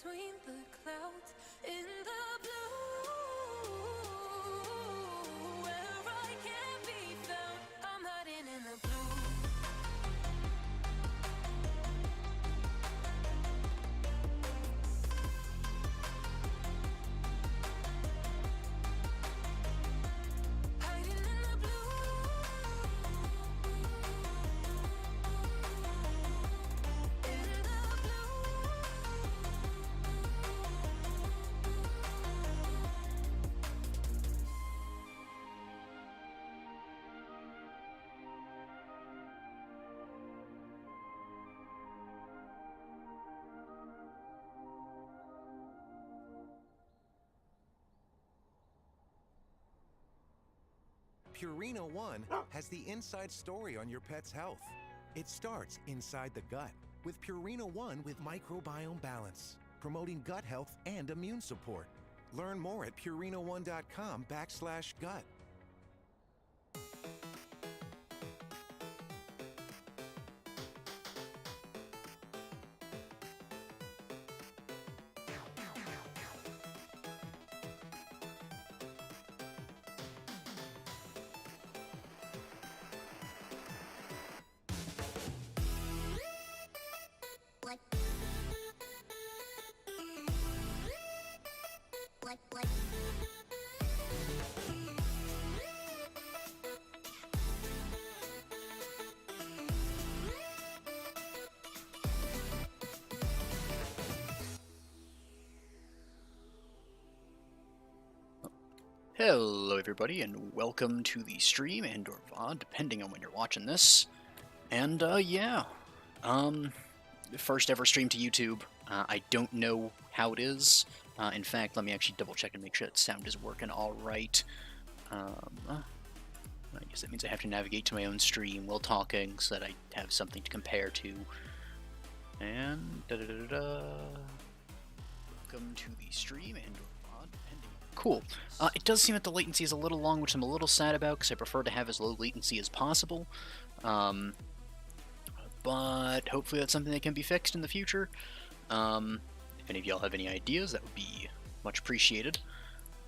between the clouds in the blue, where I can't be found. I'm hiding in the blue. Hiding in the blue. In the blue. Purina One has the inside story on your pet's health. It starts inside the gut with Purina One with microbiome balance, promoting gut health and immune support. Learn more at purina1.com/gut. Hello everybody, and welcome to the stream and or VOD, depending on when you're watching this. And first ever stream to YouTube. I don't know how it is. In fact, let me actually double check and make sure that sound is working alright. I guess that means I have to navigate to my own stream while talking so that I have something to compare to. And welcome to the stream and or VOD, depending. Cool. It does seem that the latency is a little long, which I'm a little sad about, because I prefer to have as low latency as possible. But hopefully that's something that can be fixed in the future. If any of y'all have any ideas, that would be much appreciated.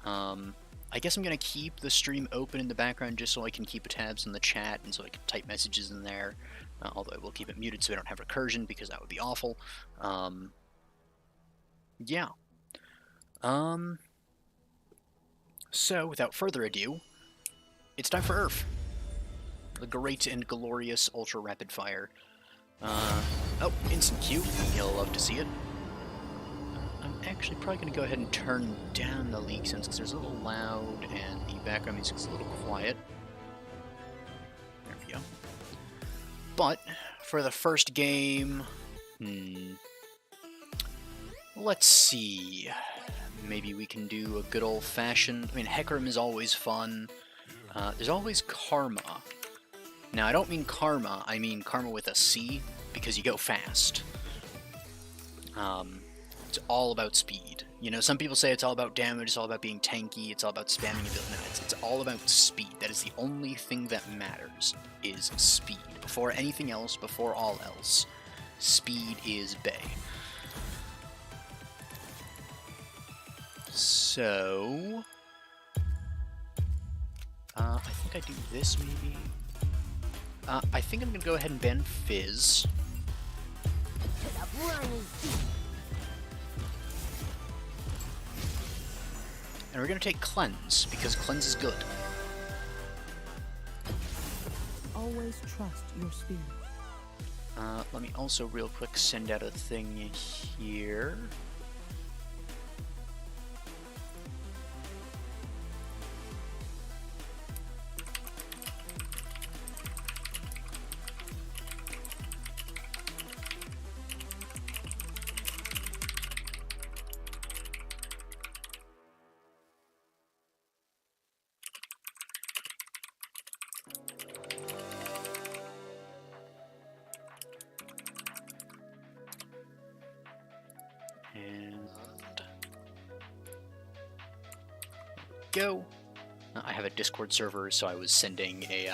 I guess I'm going to keep the stream open in the background just so I can keep tabs on the chat and so I can type messages in there. Although I will keep it muted so I don't have recursion, because that would be awful. Yeah. So, without further ado, it's time for URF. The great and glorious ultra rapid fire. Oh, instant queue. You'll love to see it. I'm actually probably going to go ahead and turn down the leak sense because there's a little loud and the background music is a little quiet. There we go. But, for the first game, let's see. Maybe we can do a good old-fashioned... I mean, Hecarim is always fun. There's always Karma. Now, I don't mean Karma, I mean Karma with a C, because you go fast. It's all about speed. You know, some people say it's all about damage, it's all about being tanky, it's all about spamming ability. No, it's all about speed. That is the only thing that matters, is speed. Before anything else, before all else, speed is bae. So, I think I do this maybe. I think I'm gonna go ahead and ban Fizz. And we're gonna take Cleanse, because Cleanse is good. Always trust your spirit. Let me also real quick send out a thing here. Go. I have a Discord server, so I was sending a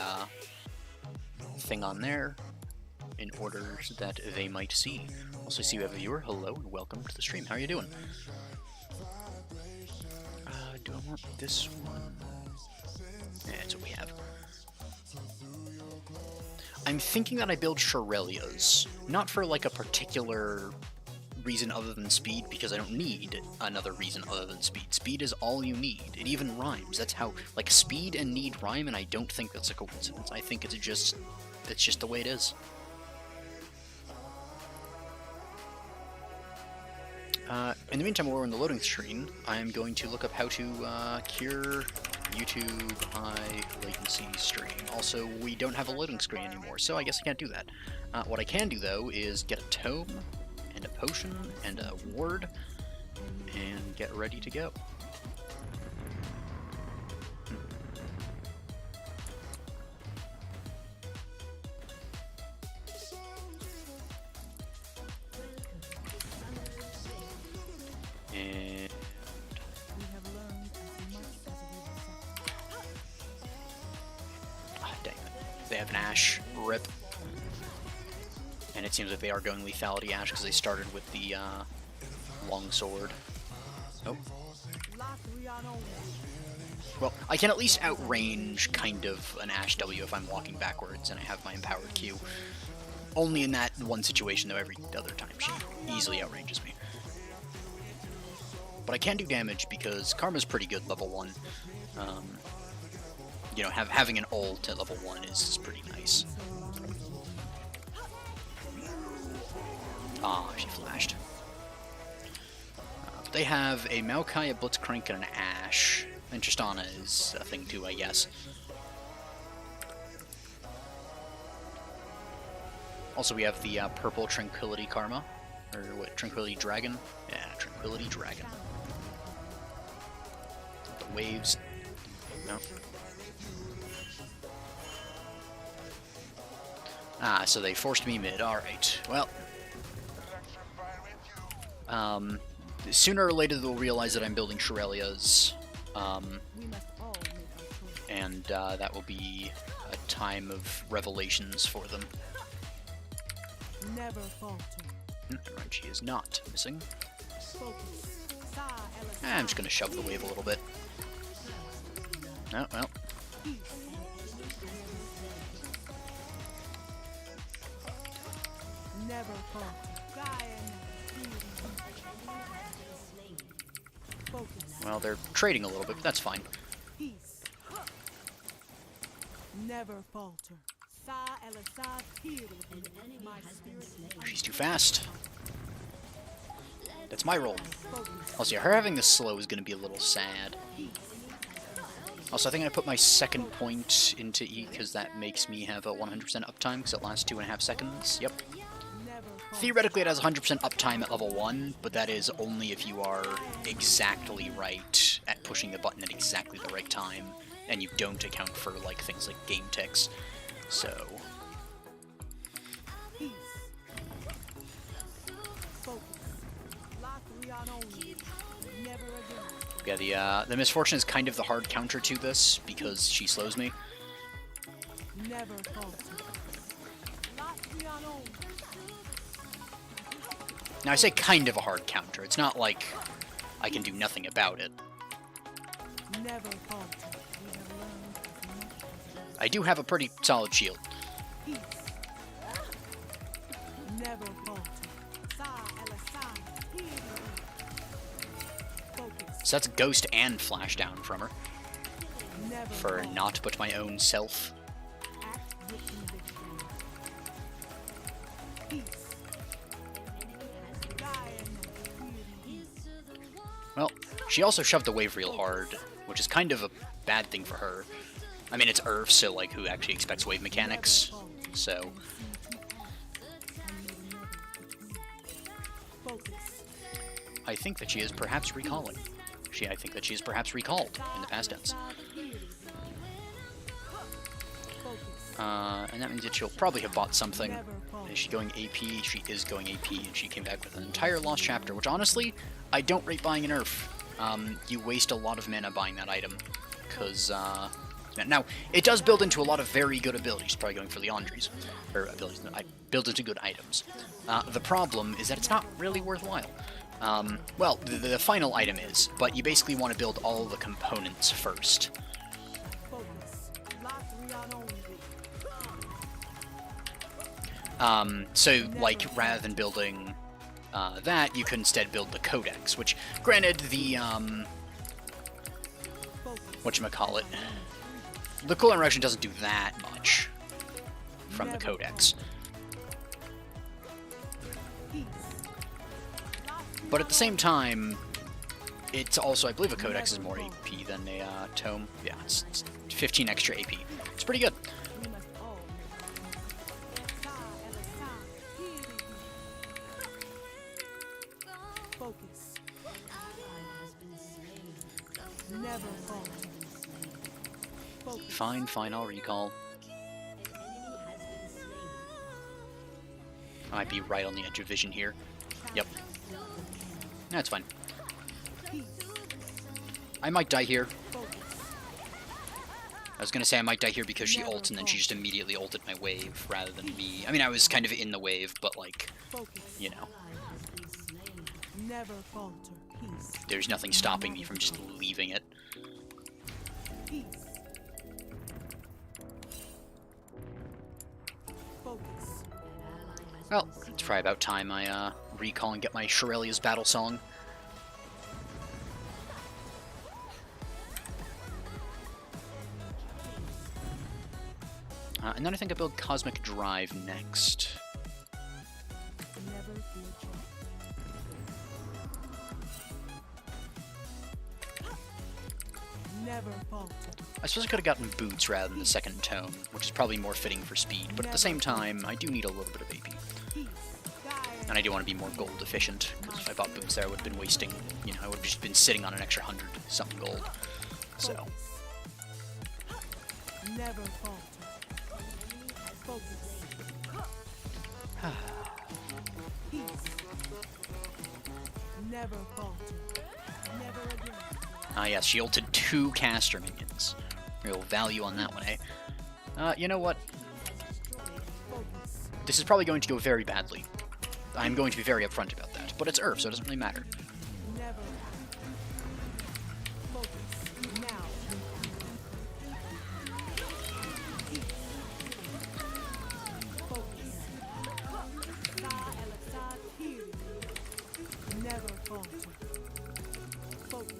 thing on there. in order that they might see. Also, see you have a viewer. Hello and welcome to the stream. How are you doing? Do I want this one? Yeah, that's what we have. I'm thinking that I build Shirelias, not for like a particular reason other than speed, because I don't need another reason other than speed. Speed is all you need. It even rhymes. That's how, like, speed and need rhyme, and I don't think that's a coincidence. I think it's just the way it is. In the meantime, while we're in the loading screen, I'm going to look up how to cure YouTube high latency stream. Also, we don't have a loading screen anymore, so I guess I can't do that. What I can do, though, is get a tome, and a potion, and a ward, and get ready to go. And dang it. They have an Ash. Rip. And it seems like they are going lethality Ash because they started with the longsword. Oh. Well, I can at least outrange kind of an Ash W if I'm walking backwards and I have my empowered Q. Only in that one situation, though. Every other time she easily outranges me. But I can do damage because Karma's pretty good level 1. You know, having an ult at level 1 is pretty nice. Ah, she flashed. They have a Maokai, a Blitzcrank, and an Ashe. And Tristana is a thing too, I guess. Also, we have the purple Tranquility Karma. Or what, Tranquility Dragon? Yeah, Tranquility Dragon. The waves... No. Ah, so they forced me mid. Alright, well... sooner or later they'll realize that I'm building Shirelias, and that will be a time of revelations for them. Never falter. Right, she is not missing. I'm just gonna shove the wave a little bit. Oh, well. Never falter. Well, they're trading a little bit, but that's fine. Peace. Never falter. She's too fast. That's my role. Also, yeah, her having this slow is going to be a little sad. Also, I think I put my second point into E because that makes me have a 100% uptime because it lasts 2.5 seconds. Yep. Theoretically, it has 100% uptime at level 1, but that is only if you are exactly right at pushing the button at exactly the right time, and you don't account for like things like game ticks. So... yeah, the misfortune is kind of the hard counter to this, because she slows me. Now, I say kind of a hard counter. It's not like I can do nothing about it. I do have a pretty solid shield. So that's Ghost and Flashdown from her. For not but my own self. Well, she also shoved the wave real hard, which is kind of a bad thing for her. I mean, it's URF, so like, who actually expects wave mechanics? So... I think that she is perhaps recalling. I think that she is perhaps recalled in the past tense. And that means that she'll probably have bought something. Is she going AP? She is going AP, and she came back with an entire Lost Chapter, which honestly, I don't rate buying an URF. You waste a lot of mana buying that item, because Now, it does build into a lot of very good abilities, probably going for Leandri's, or abilities, build into good items. The problem is that it's not really worthwhile. Well, the final item is, but you basically want to build all the components first. So, like, rather than building that, you can instead build the Codex, which, granted, the, whatchamacallit, the cooldown reduction doesn't do that much from the Codex. But at the same time, it's also, I believe a Codex is more AP than a Tome. Yeah, it's 15 extra AP. It's pretty good. Focus. Never fall. Fine, fine, I'll recall. I might be right on the edge of vision here. Yep. That's fine. I might die here. I was gonna say I might die here because she ulted and then she just immediately ulted my wave rather than me. I mean, I was kind of in the wave, but like, you know. Never falter. Peace. There's nothing stopping me from just leaving it. Peace. Focus. Well, it's probably about time I recall and get my Shirelia's battle song. And then I think I build Cosmic Drive next. Never future. Never falter. I suppose I could have gotten boots rather than the second tome, which is probably more fitting for speed, but at the same time, I do need a little bit of AP. And I do want to be more gold efficient, because if I bought boots there, I would have been wasting, you know, I would have just been sitting on an extra 100-something gold. So. Never falter. Focus. Peace. Never falter. Never again. Ah yes, she ulted 2 caster minions. Real value on that one, eh? You know what? This is probably going to go very badly. I'm going to be very upfront about that, but it's URF, so it doesn't really matter. Never. Focus. Now. Focus. Never falter. Focus.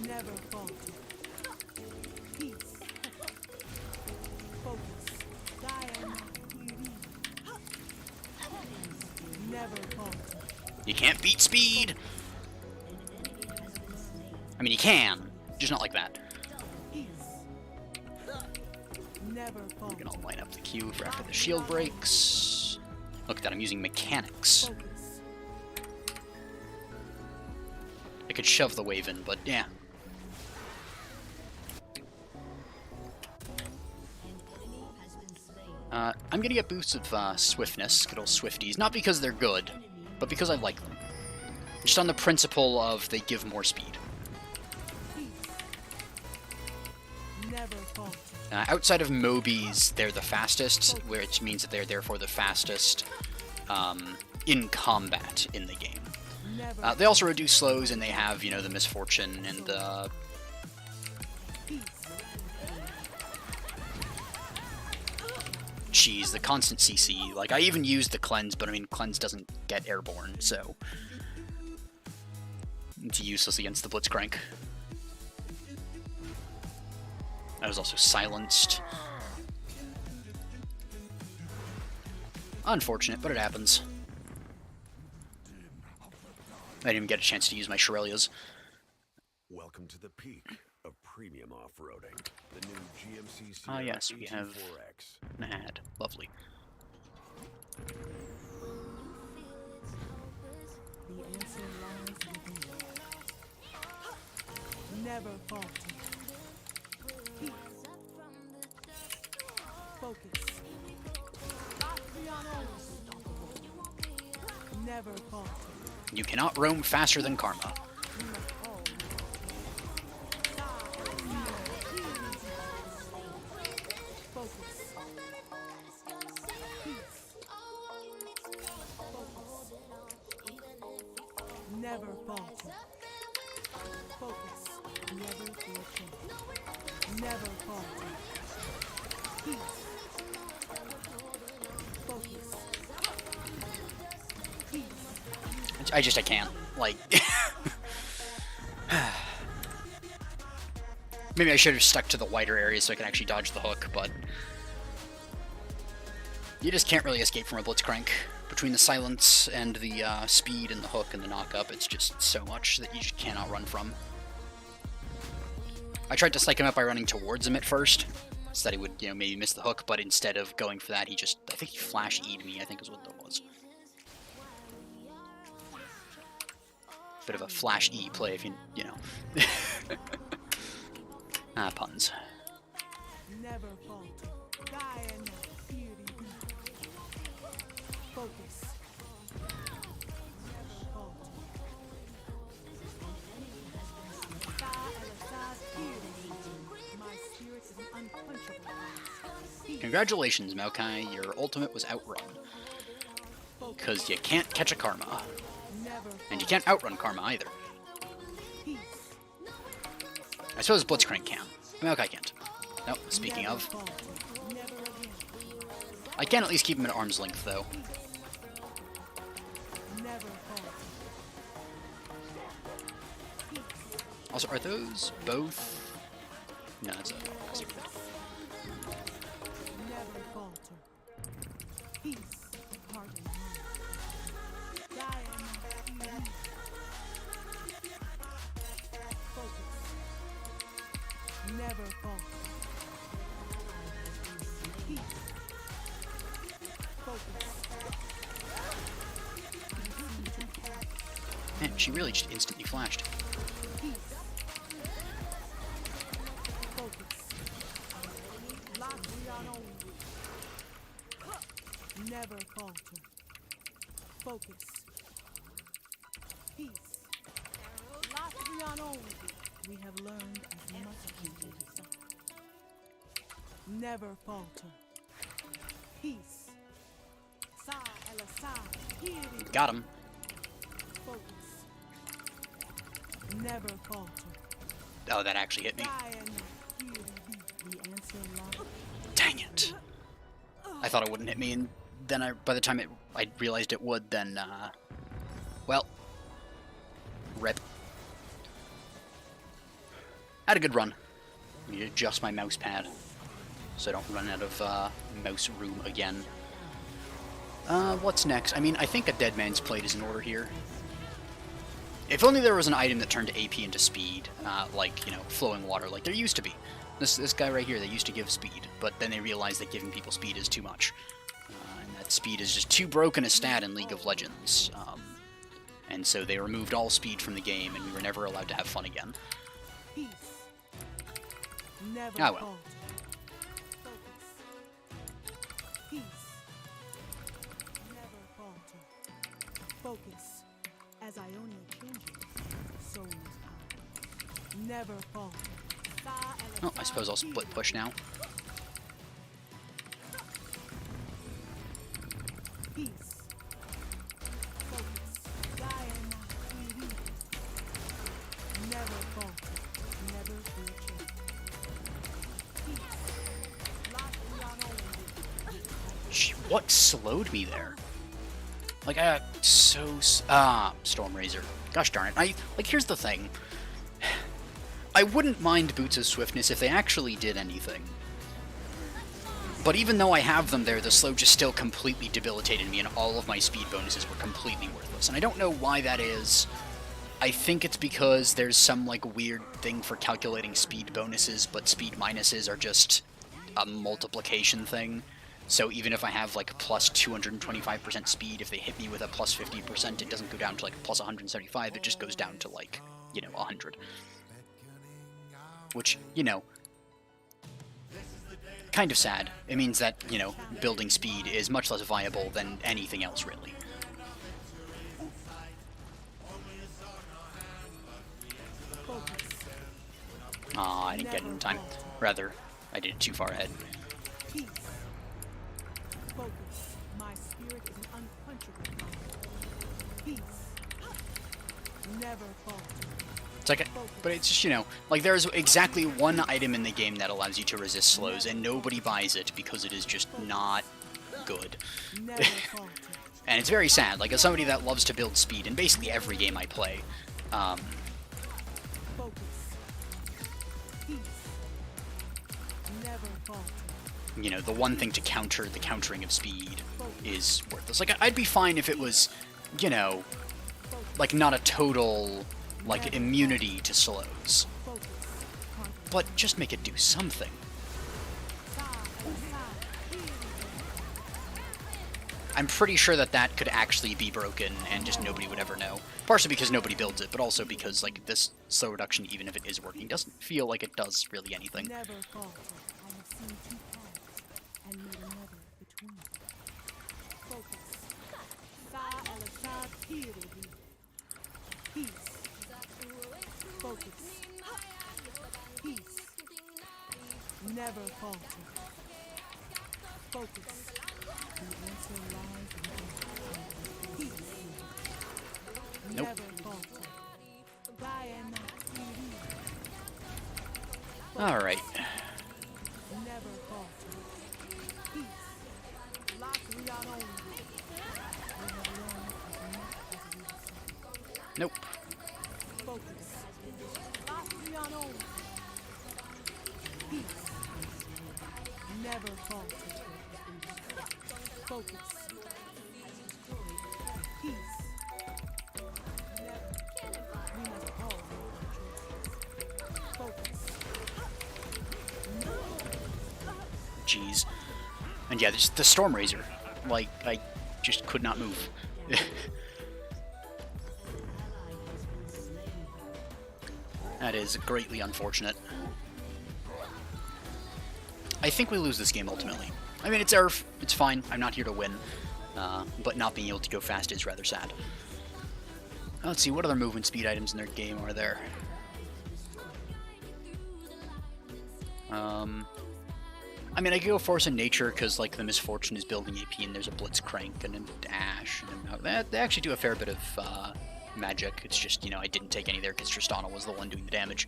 Never falter. Peace. Focus. Never falter. You can't beat speed! I mean, you can, just not like that. Peace. Never falter. We're gonna line up the Q for after the shield breaks. Look at that, I'm using mechanics. Focus. I could shove the wave in, but yeah. I'm gonna get boosts of swiftness, good old Swifties. Not because they're good, but because I like them. Just on the principle of they give more speed. Peace. Never falter. Outside of Mobies, they're the fastest, which means that they're therefore the fastest in combat in the game. Never. They also reduce slows, and they have, you know, the Misfortune and the... Peace. Jeez, the constant CC. Like, I even used the Cleanse, but I mean, Cleanse doesn't get airborne, so... It's useless against the Blitzcrank. I was also silenced. Unfortunate, but it happens. I didn't even get a chance to use my Shirelias. Welcome to the peak of premium off-roading. The new GMC Ah, yes, we have 4X. an ad. Lovely. The answer lies within. Never falter. Peace. Focus. Never falter. You cannot roam faster than Karma. Never falter. Focus. Never feel change. Never falter. Peace. Focus. I can't. Like... Maybe I should have stuck to the wider areas so I can actually dodge the hook, but... You just can't really escape from a Blitzcrank. Between the silence and the speed and the hook and the knock-up, it's just so much that you just cannot run from. I tried to psych him up by running towards him at first, so that he would, you know, maybe miss the hook, but instead of going for that, he just... I think he flash-E'd me, I think is what that was. Bit of a flash-E play if you know. Puns. Never falter. Die and not fear to be. Focus. Never falter. My spirit is an unquenchable fire. Congratulations, Maokai, your ultimate was outrun. Because you can't catch a Karma. Never And you can't outrun Karma either. peace. I suppose Blitzcrank can. Maokai can't. Nope, speaking Never of. falter. Never again. I can at least keep him at arm's length, though. Never falter. Also, are those both... No, that's a... Never falter. Peace of heart and mind. Die and not fear. Focus. Never falter. Peace. Focus. Man, she really just instantly flashed. Peace. Focus. Lock beyond only. Never falter. Focus. Peace. Lock beyond only. We have learned as much as we did. Never falter. Peace. Sa el aside. Got him. Focus. Never falter. Oh, that actually hit me. Die and not fear to be. The answer lies. Dang it. I thought it wouldn't hit me, and then by the time I realized it would, then, well, rip. Had a good run. I need to adjust my mouse pad so I don't run out of mouse room again. What's next? I mean, I think a Dead Man's Plate is in order here. If only there was an item that turned AP into speed, like, you know, flowing water, like there used to be. This guy right here, they used to give speed, but then they realized that giving people speed is too much. And that speed is just too broken a stat in League of Legends. And so they removed all speed from the game, and we were never allowed to have fun again. Peace. Never Ah, well. falter. Focus. Peace. Never falter. Focus. As Ionia changes, so must I. Never falter. Oh, I suppose I'll split push now. Peace. Focus. Die and not fear. Never falter. Never fear change. Peace. Lock beyond only. What slowed me there? Like, I got so... Stormrazor. Gosh darn it. Here's the thing. I wouldn't mind Boots' swiftness if they actually did anything. But even though I have them there, the slow just still completely debilitated me, and all of my speed bonuses were completely worthless. And I don't know why that is. I think it's because there's some, like, weird thing for calculating speed bonuses, but speed minuses are just a multiplication thing. So even if I have, like, plus 225% speed, if they hit me with a plus 50%, it doesn't go down to, like, plus 175, it just goes down to, like, you know, 100. Which, you know, kind of sad. It means that, you know, building speed is much less viable than anything else, really. Aw, I didn't get it in time. Rather, I did it too far ahead. Peace. Focus. My spirit is an unquenchable fire. Peace. Never falter. It's like, but it's just, you know, like there's exactly one item in the game that allows you to resist slows, and nobody buys it because it is just not good. Never falter. And it's very sad. Like, as somebody that loves to build speed in basically every game I play, Focus. Peace. Never falter. you know, the one thing to counter the countering of speed is worthless. Like, I'd be fine if it was, you know, like not a total, like, immunity to slows. Focus. But just make it do something. I'm pretty sure that that could actually be broken and just nobody would ever know. Partially because nobody builds it, but also because, like, this slow reduction, even if it is working, doesn't feel like it does really anything. Never falter. I have seen two paths and made another between. Focus. Sa al-Assad Piri. Peace. Focus. Peace. Never falter. Focus. The answer lies within. Peace. Nope. Never falter. Diana Piri. Alright. Never falter. Peace. Lock Rion only. We have learned as much as we have. Nope. Focus. Lock Rion only. Peace. Never falter. Focus. Peace. Never. We must all make our choices. Focus. Jeez. And yeah, the Storm Razor. Like, I just could not move. That is greatly unfortunate. I think we lose this game ultimately. I mean, it's URF, it's fine, I'm not here to win, but not being able to go fast is rather sad. Let's see, what other movement speed items in their game are there? I mean, I could go Force in Nature, because, like, the Misfortune is building AP, and there's a Blitzcrank, and an Ash, and they actually do a fair bit of, magic. It's just, you know, I didn't take any there, because Tristana was the one doing the damage.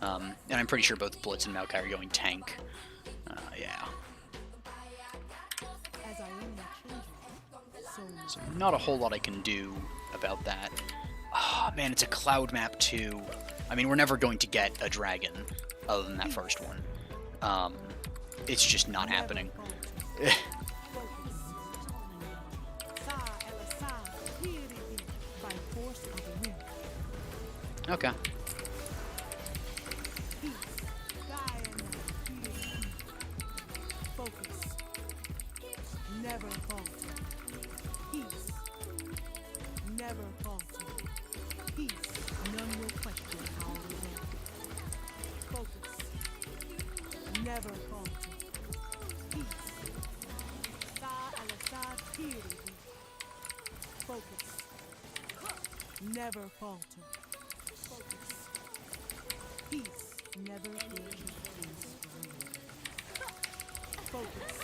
And I'm pretty sure both Blitz and Maokai are going tank. Yeah. As I am your children, So not a whole lot I can do about that. Ah, man, it's a cloud map too. I mean, we're never going to get a dragon other than that first one. It's just not happening. Okay. Focus. Never falter. Peace. Never falter. Peace. None will question our result. Focus. Never falter. Peace. Sa al-Assad Piri. Focus. Never falter. Focus. Peace. Never will. Focus.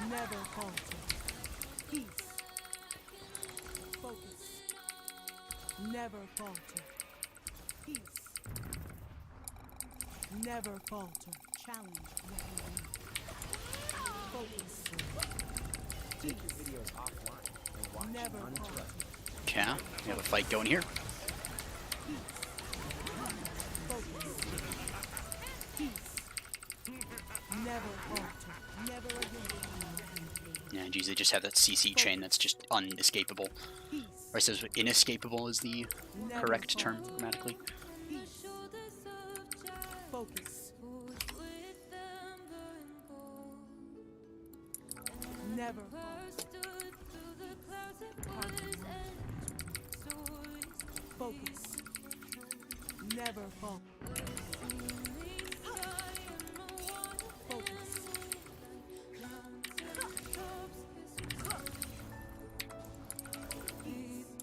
Never falter. Peace. Focus. Never falter. Peace. Never falter. Challenge what you need. Focus. Take your videos offline and watch Never uninterrupted. falter. Okay, we have a fight going here. Peace. Focus. Peace. Never falter. Never again. Yeah, geez, they just have that CC chain that's just unescapable. Peace. Or it says inescapable is the Never correct term falter. grammatically. Peace. Focus. Never falter. Focus. Never fall. Focus.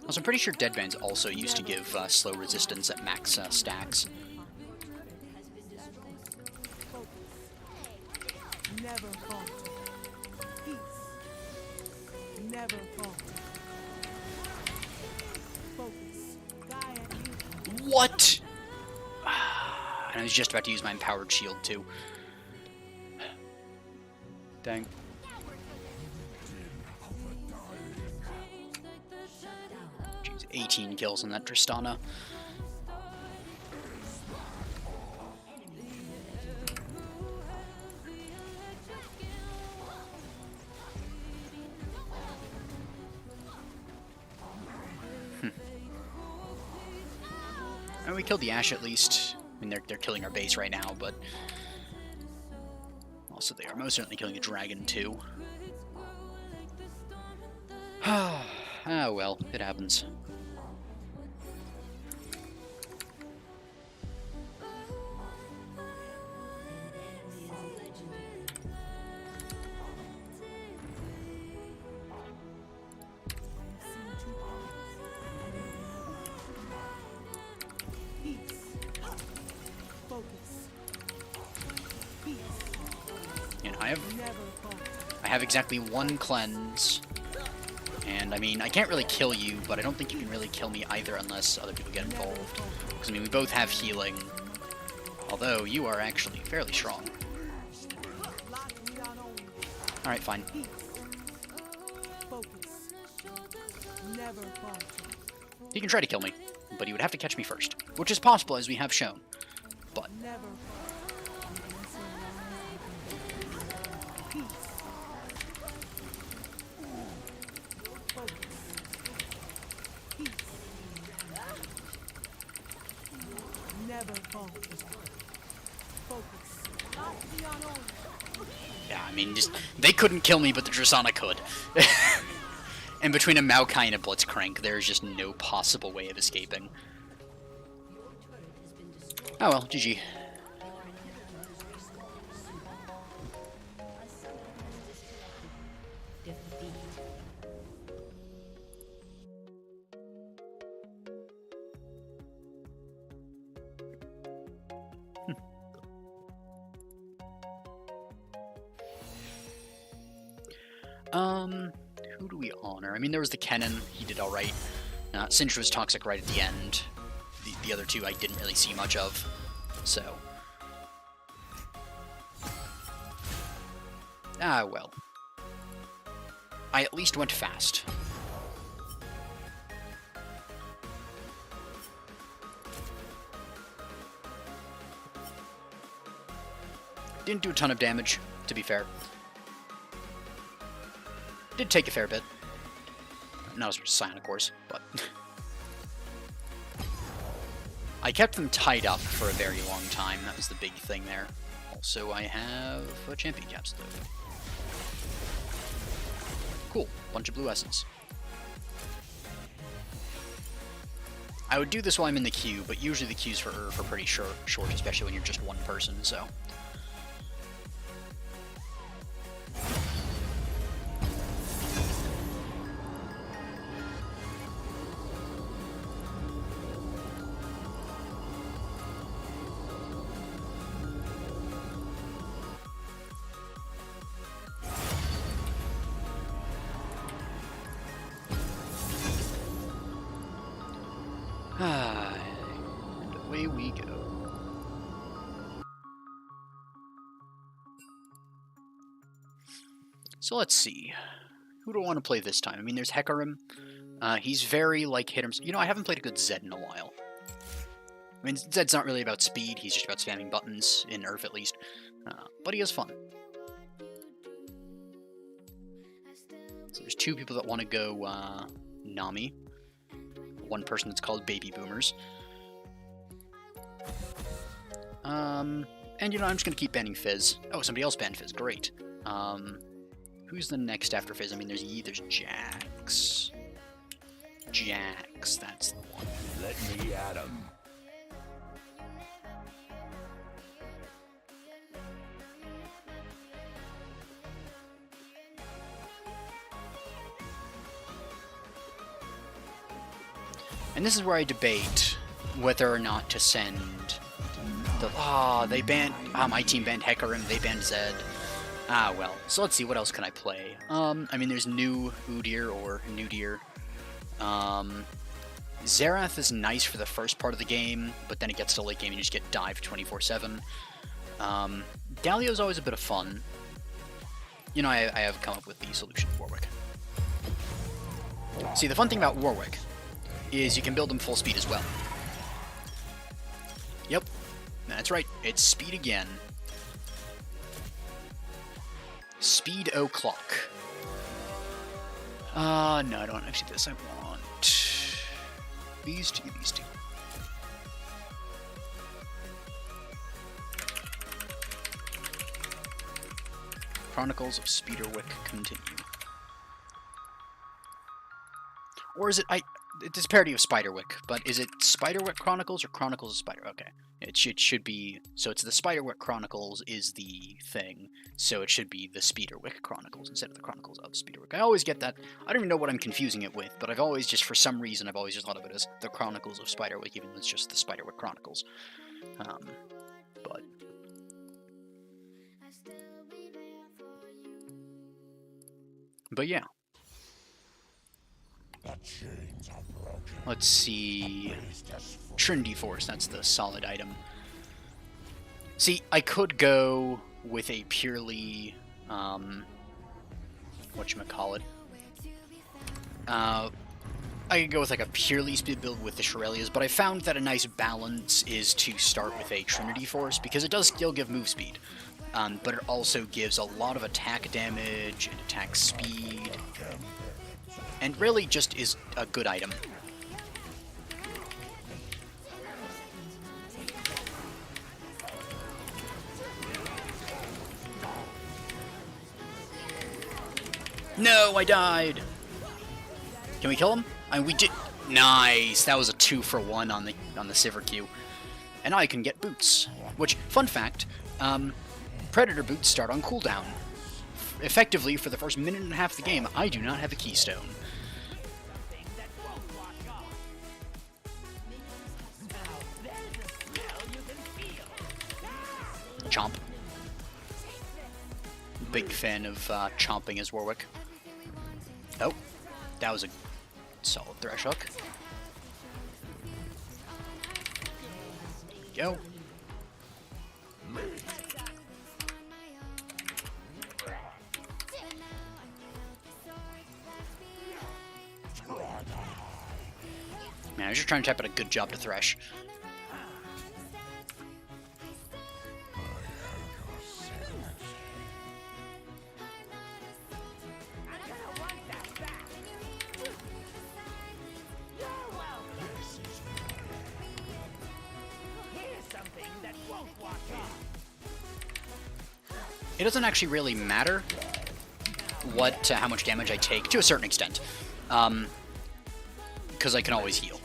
Also, I'm pretty sure Deadbands also used to give slow resistance at max stacks. Never falter. Peace. Never falter. Focus. Gaia is What? And I was just about to use my empowered shield too. Dang. Jeez, 18 kills on that Tristana. And we killed the Ashe at least. I mean, they're killing our base right now, but also they are most certainly killing the dragon too. Ah, well, it happens. And I have exactly one cleanse. And I mean, I can't really kill you, but I don't think you can really kill me either unless other people get involved. Because I mean, we both have healing. Although you are actually fairly strong. Alright, fine. He can try to kill me, but he would have to catch me first. Which is possible, as we have shown. But yeah, I mean, just they couldn't kill me, but the Tristana could. And between a Maokai and a Blitzcrank, there's just no possible way of escaping. Oh well, GG. Who do we honor? I mean, there was the Kennen. He did alright. Sindra was toxic right at the end. The other two I didn't really see much of. So. Ah, well. I at least went fast. Didn't do a ton of damage, to be fair. Did take a fair bit. Not as much as Sion, of course, but... I kept them tied up for a very long time. That was the big thing there. Also, I have a champion capsule. Cool. Bunch of blue essence. I would do this while I'm in the queue, but usually the queues for URF are pretty short, especially when you're just one person, so... And away we go. So let's see. Who do I want to play this time? I mean, there's Hecarim. He's very, like, hit him. You know, I haven't played a good Zed in a while. I mean, Zed's not really about speed. He's just about spamming buttons, in URF at least. But he has fun. So there's two people that want to go Nami. One person that's called Baby Boomers. And, you know, I'm just going to keep banning Fizz. Oh, somebody else banned Fizz. Great. Who's the next after Fizz? I mean, there's Jax. Jax, that's the one. Let me at him. And this is where I debate whether or not to send the... they banned... my team banned Hecarim, they banned Zed. Ah, well. So let's see, what else can I play? I mean, there's new Udyr or Nudir. Xerath is nice for the first part of the game, but then it gets to late game and you just get dived 24/7. Galio's always a bit of fun. You know, I have come up with the solution, Warwick. See, the fun thing about Warwick is you can build him full speed as well. Yep, that's right, it's speed again. Speed o'clock. No, I don't want actually this. I want these two, these two. Chronicles of Speederwick continue. Or is it it's a parody of Spiderwick, but is it Spiderwick Chronicles or Chronicles of Spider? Okay. It should be, so it's the Spiderwick Chronicles is the thing, so it should be the Speederwick Chronicles instead of the Chronicles of Speederwick. I always get that. I don't even know what I'm confusing it with, but I've always just, for some reason, I've always just thought of it as the Chronicles of Spiderwick, even though it's just the Spiderwick Chronicles. But yeah. Let's see. Trinity Force, that's the solid item. See, I could go with a purely, whatchamacallit. I could go with like a purely speed build with the Shurelya's, but I found that a nice balance is to start with a Trinity Force, because it does still give move speed, but it also gives a lot of attack damage and attack speed, and really just is a good item. No, I died! Can we kill him? I mean, we did. Nice! That was a 2-for-1 on the Sivir Q. And now I can get boots. Which, fun fact, Predator boots start on cooldown. Effectively, for the first minute and a half of the game, I do not have a keystone. Chomp. Big fan of chomping as Warwick. Oh, that was a solid thresh hook. Go. Man, I was just trying to type out a good job to thresh. It doesn't actually really matter how much damage I take, to a certain extent, because I can always heal.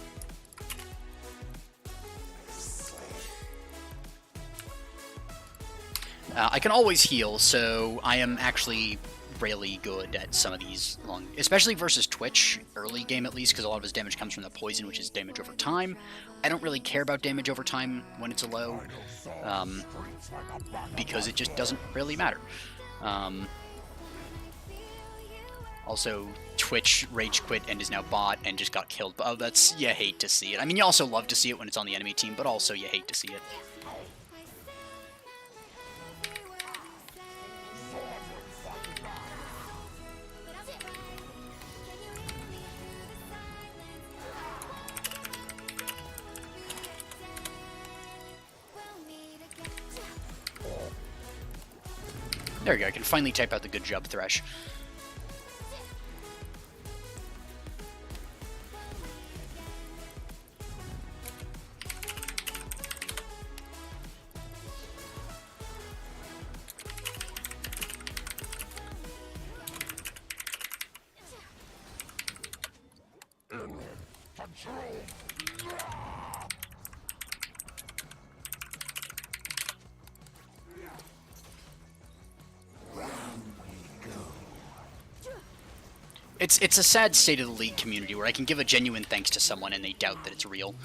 I can always heal, so I am actually really good at some of these long, especially versus Twitch, early game at least, because a lot of his damage comes from the poison, which is damage over time. I don't really care about damage over time when it's a low, because it just doesn't really matter. Also, Twitch rage quit and is now bot and just got killed. Oh, that's, you hate to see it. I mean, you also love to see it when it's on the enemy team, but also you hate to see it. There we go, I can finally type out the good job thresh. It's a sad state of the League community where I can give a genuine thanks to someone and they doubt that it's real.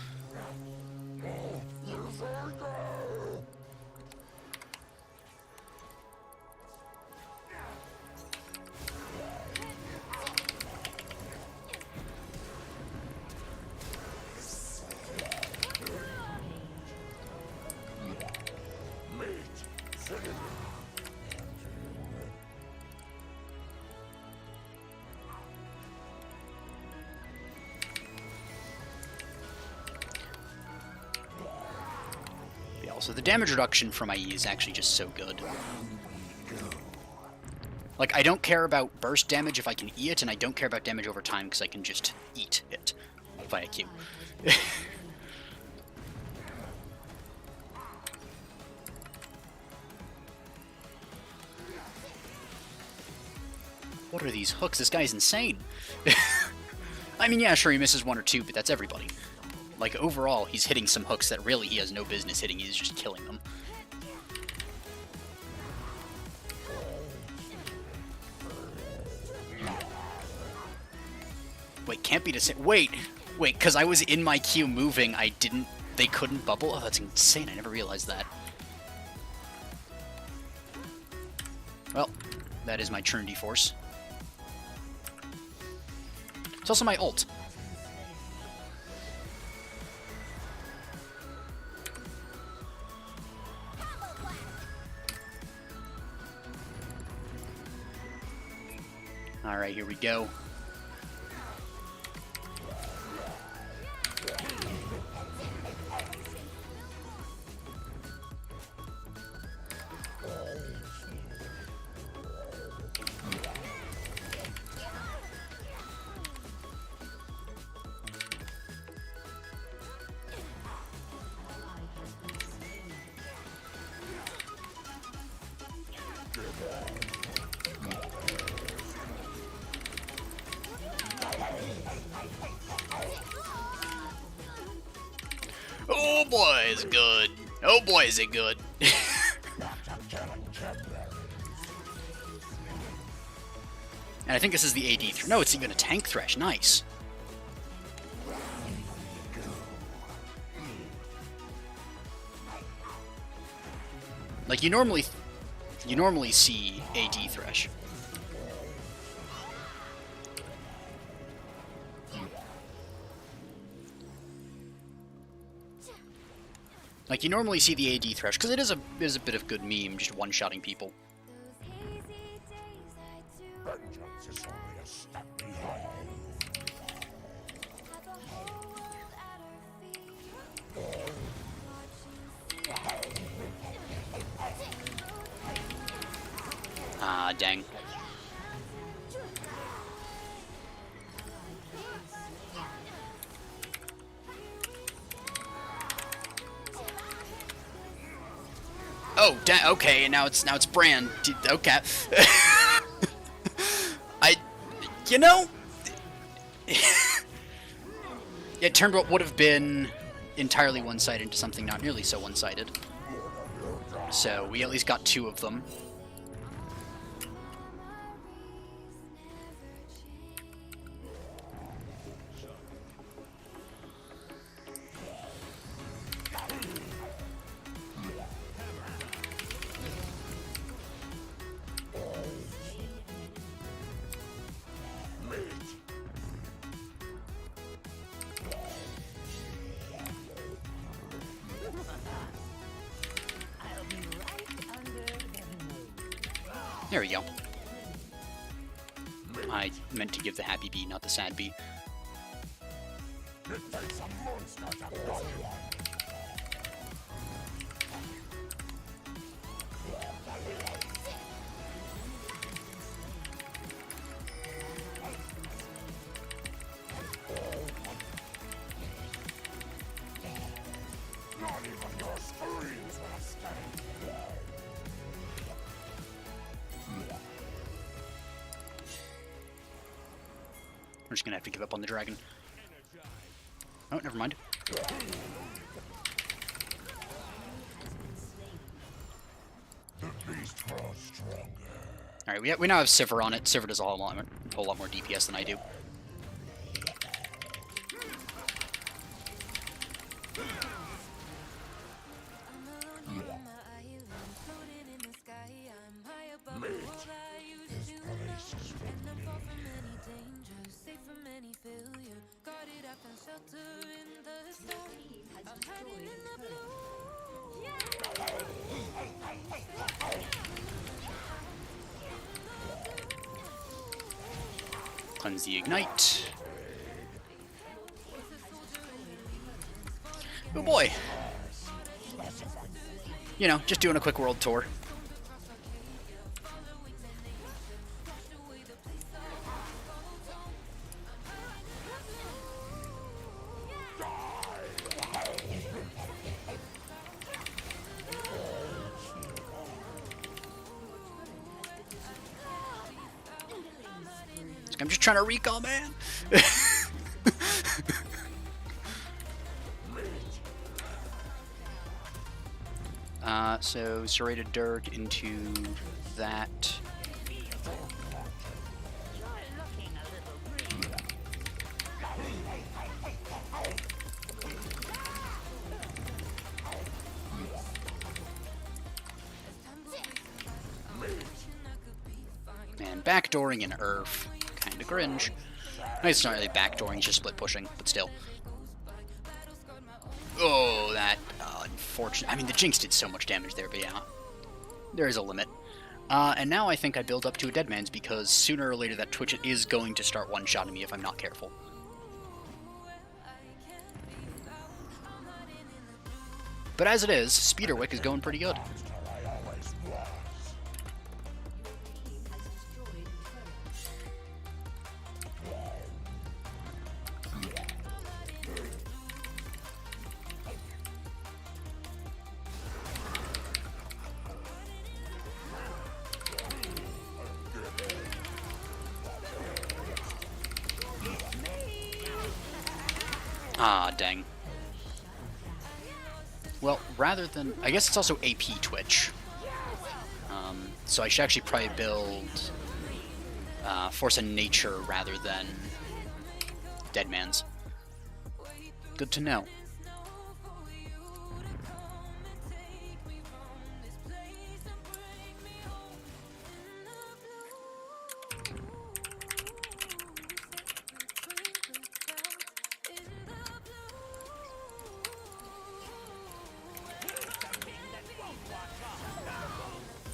Also, the damage reduction from my E is actually just so good. Like, I don't care about burst damage if I can E it, and I don't care about damage over time because I can just eat it via Q. What are these hooks? This guy's insane. I mean, yeah, sure, he misses one or two, but that's everybody. Like, overall, he's hitting some hooks that really he has no business hitting. He's just killing them. Wait, can't be the same. Wait, because I was in my queue moving, they couldn't bubble? Oh, that's insane. I never realized that. Well, that is my Trinity Force. It's also my ult. Alright, here we go. Oh boy, is it good. Oh boy, is it good. And I think this is the AD. No, it's even a tank thresh. Nice. Like, you normally see AD thresh. Like, you normally see the AD thresh, because it is a bit of good meme, just one-shotting people. Ah, dang. Oh, okay, and now it's Brand. Okay. You know, it turned what would have been entirely one-sided into something not nearly so one-sided. So we at least got two of them. There we go. I meant to give the happy bee, not the sad bee. We're just gonna have to give up on the dragon. Oh, never mind. Alright, we now have Sivir on it. Sivir does a whole lot more DPS than I do. Cleanse the Ignite. Oh boy. You know, just doing a quick world tour. I'm just trying to recall, man. So serrated dirt into that. Man, backdooring in URF. Kinda cringe. I mean, it's not really backdooring, it's just split pushing, but still. Oh, that unfortunate. I mean, the Jinx did so much damage there, but yeah. There is a limit. And now I think I build up to a Deadman's because sooner or later that Twitch is going to start one-shotting me if I'm not careful. But as it is, Speederwick is going pretty good. Ah, dang. Well, rather than... I guess it's also AP Twitch. So I should actually probably build Force of Nature rather than Deadman's. Good to know.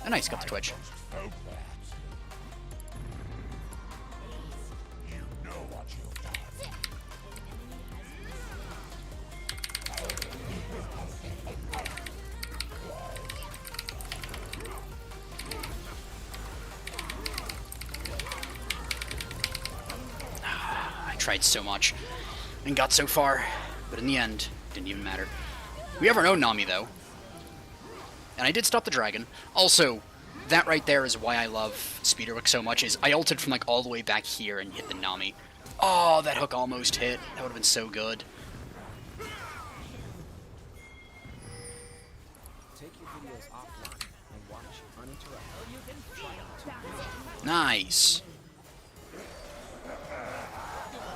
Oh, nice, got the Twitch. I tried so much and got so far, but in the end, didn't even matter. We have our own Nami, though. And I did stop the dragon. Also, that right there is why I love Speederwick so much, is I ulted from like all the way back here and hit the Nami. Oh, that hook almost hit. That would have been so good. Take your videos offline and watch uninterrupted. Nice.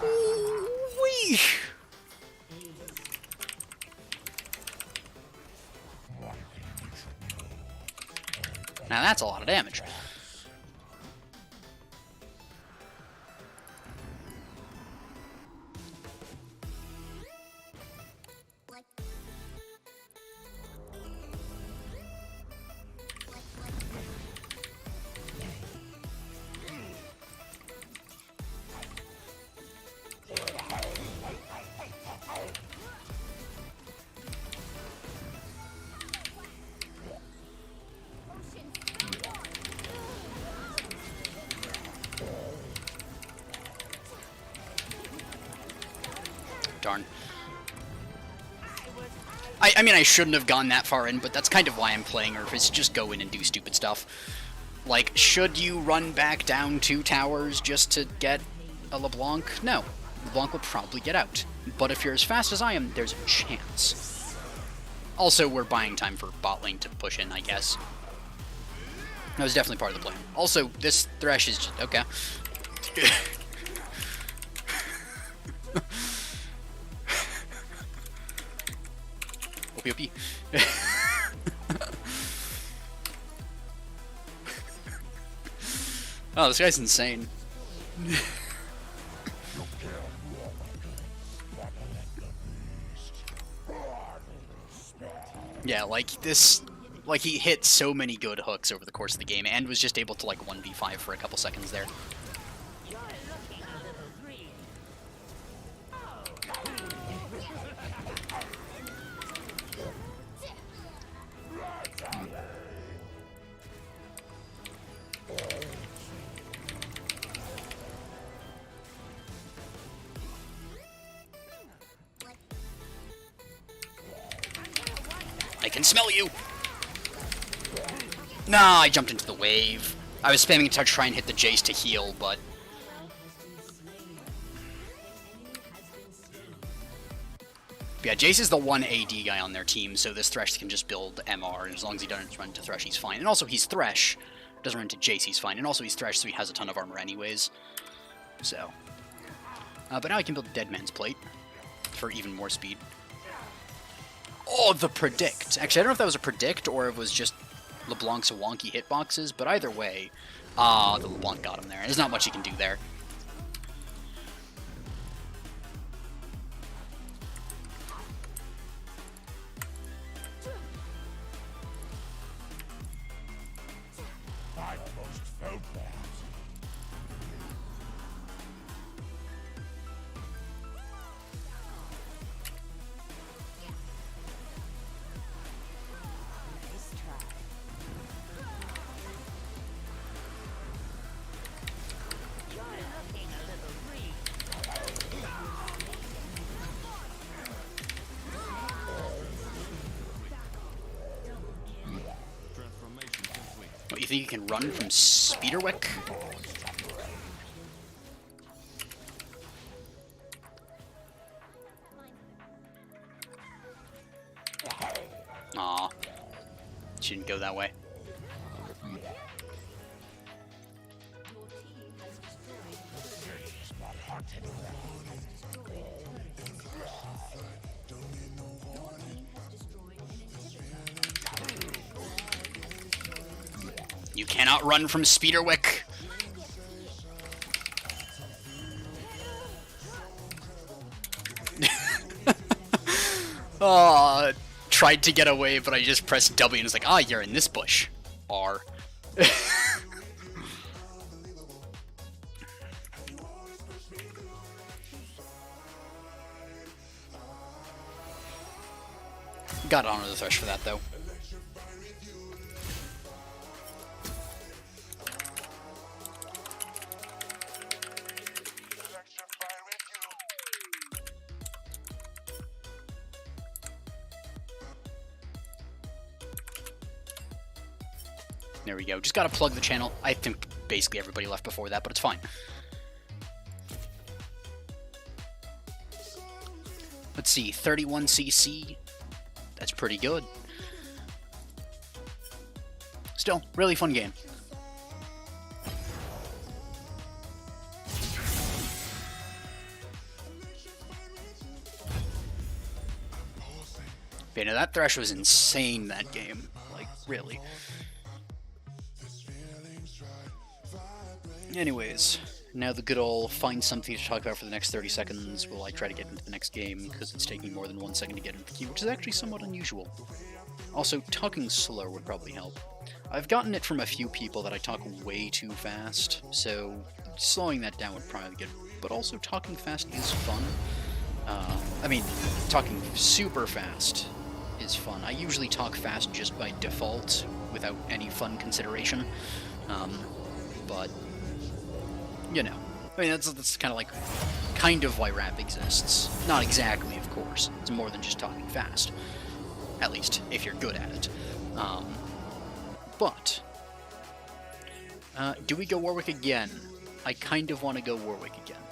Wee. Now that's a lot of damage. Darn. I mean, I shouldn't have gone that far in, but that's kind of why I'm playing her, is just go in and do stupid stuff. Like, should you run back down 2 towers just to get a LeBlanc? No. LeBlanc will probably get out. But if you're as fast as I am, there's a chance. Also, we're buying time for bot lane to push in, I guess. That was definitely part of the plan. Also, this Thresh is just... okay. Whoopie. Oh, this guy's insane. Yeah, like this, like he hit so many good hooks over the course of the game and was just able to like 1v5 for a couple seconds there. can smell you! Nah, I jumped into the wave. I was spamming to try and hit the Jace to heal, but... Yeah, Jace is the one AD guy on their team, so this Thresh can just build MR, and as long as he doesn't run into Thresh, he's fine. And also, he's Thresh. Doesn't run into Jace, he's fine. And also, he's Thresh, so he has a ton of armor anyways. So... but now I can build a Dead Man's Plate for even more speed. Oh, the predict! Actually, I don't know if that was a predict or if it was just LeBlanc's wonky hitboxes, but either way, the LeBlanc got him there. There's not much he can do there. What, you think you can run from Speederwick? Aw. She didn't go that way. You cannot run from Speederwick. Oh, tried to get away, but I just pressed W and it's like, ah, you're in this bush. R. Gotta honor the Thresh for that, though. There we go. Just gotta plug the channel. I think basically everybody left before that, but it's fine. Let's see, 31 CC. That's pretty good. Still, really fun game. Okay, now that Thresh was insane that game. Like, really. Anyways, now the good old find something to talk about for the next 30 seconds while I try to get into the next game, because it's taking more than 1 second to get into the queue, which is actually somewhat unusual. Also, talking slow would probably help. I've gotten it from a few people that I talk way too fast, so slowing that down would probably be good. But also, talking fast is fun. I mean, talking super fast is fun. I usually talk fast just by default, without any fun consideration. But... you know, I mean, that's kind of why rap exists. Not exactly, of course. It's more than just talking fast. At least, if you're good at it. But, do we go Warwick again? I kind of want to go Warwick again.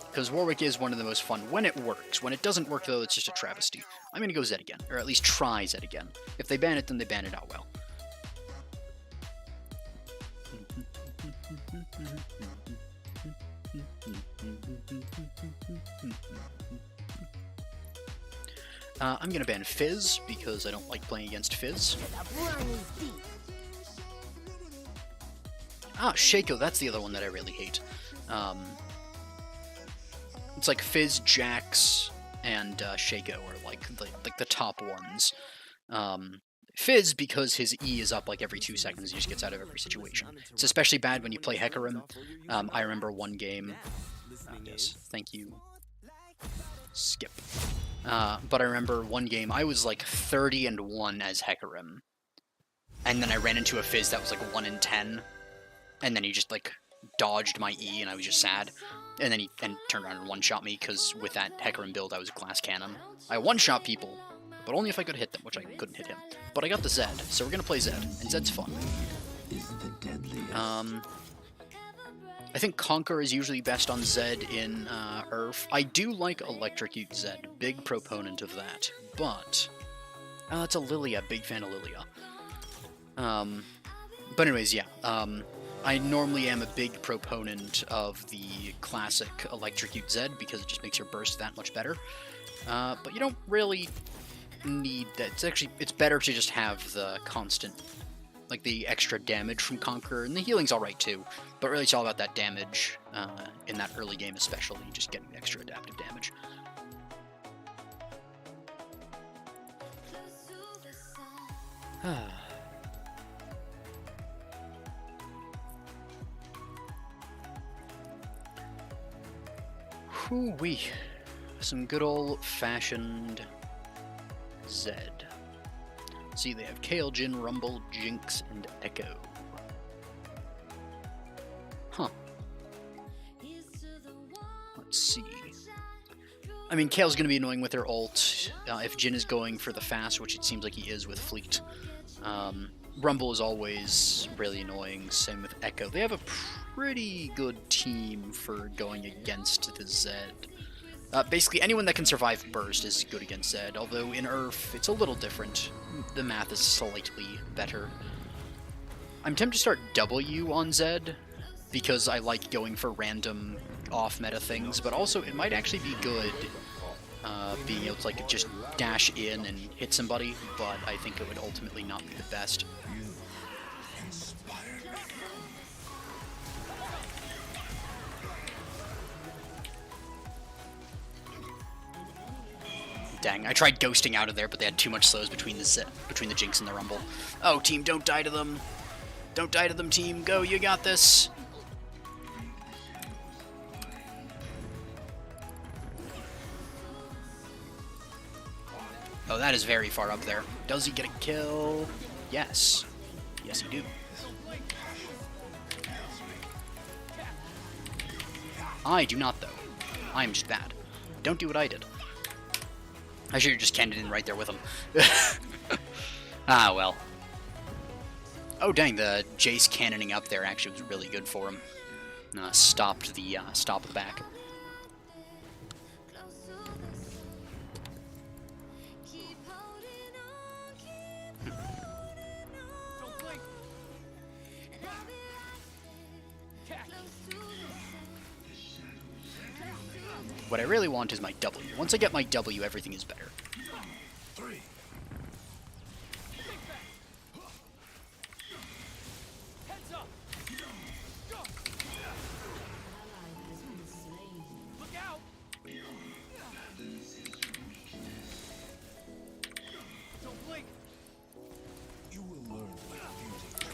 Because Warwick is one of the most fun when it works. When it doesn't work, though, it's just a travesty. I'm going to go Zed again, or at least try Zed again. If they ban it, then they ban it out well. I'm gonna ban Fizz, because I don't like playing against Fizz. Ah, Shaco, that's the other one that I really hate. It's like Fizz, Jax, and Shaco are like the top ones. Fizz, because his E is up like every 2 seconds, he just gets out of every situation. It's especially bad when you play Hecarim. I remember one game... yes, thank you. Skip. But I remember one game, I was like 30-1 as Hecarim. And then I ran into a Fizz that was like 1-10. And then he just like dodged my E and I was just sad. And then he turned around and one-shot me, because with that Hecarim build I was a glass cannon. I one-shot people but only if I could hit them, which I couldn't hit him. But I got the Zed, so we're gonna play Zed, and Zed's fun. I think Conquer is usually best on Zed in URF. I do like Electrocute Zed, big proponent of that, but it's a Lilia, big fan of Lilia. But anyways, yeah, I normally am a big proponent of the classic Electrocute Zed because it just makes your burst that much better. But you don't really need that. It's better to just have the constant, like the extra damage from Conqueror, and the healing's alright too, but really it's all about that damage, in that early game especially, just getting the extra adaptive damage. Whoo-wee. Some good old-fashioned Zed. See, they have Kale, Jin, Rumble, Jinx, and Echo. Huh. Let's see. I mean, Kale's going to be annoying with her ult. If Jin is going for the fast, which it seems like he is with Fleet. Rumble is always really annoying. Same with Echo. They have a pretty good team for going against the Zed. Basically, anyone that can survive Burst is good against Zed, although in URF, it's a little different. The math is slightly better. I'm tempted to start W on Zed, because I like going for random off-meta things, but also it might actually be good being able to like just dash in and hit somebody, but I think it would ultimately not be the best. Dang, I tried ghosting out of there, but they had too much slows between the Jinx and the Rumble. Oh, team, don't die to them. Don't die to them, team. Go, you got this. Oh, that is very far up there. Does he get a kill? Yes. Yes, he do. I do not, though. I am just bad. Don't do what I did. I should have just cannoned in right there with him. Ah, well. Oh, dang, the Jace cannoning up there actually was really good for him. Stopped the back. What I really want is my W. Once I get my W, everything is better.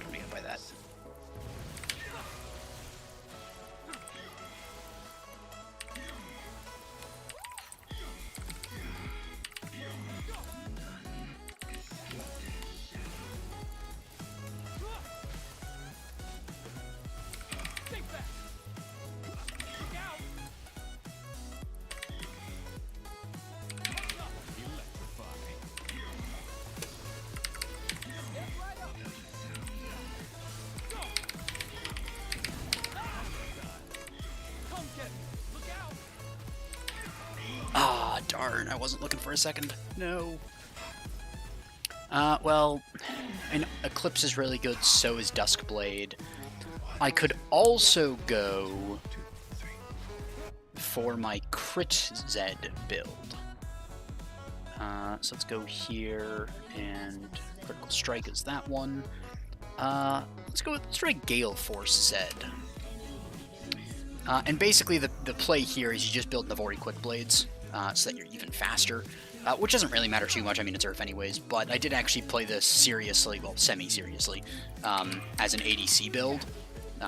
Let me get by that. Ah, darn, I wasn't looking for a second. No. Well, and Eclipse is really good, so is Duskblade. I could also go for my Crit Zed build. So let's go here, and Critical Strike is that one. Let's try Gale Force Zed. And basically the play here is you just build Navori Quick Blades, so that you're even faster, which doesn't really matter too much, I mean it's URF anyways, but I did actually play this seriously, well semi-seriously, as an ADC build,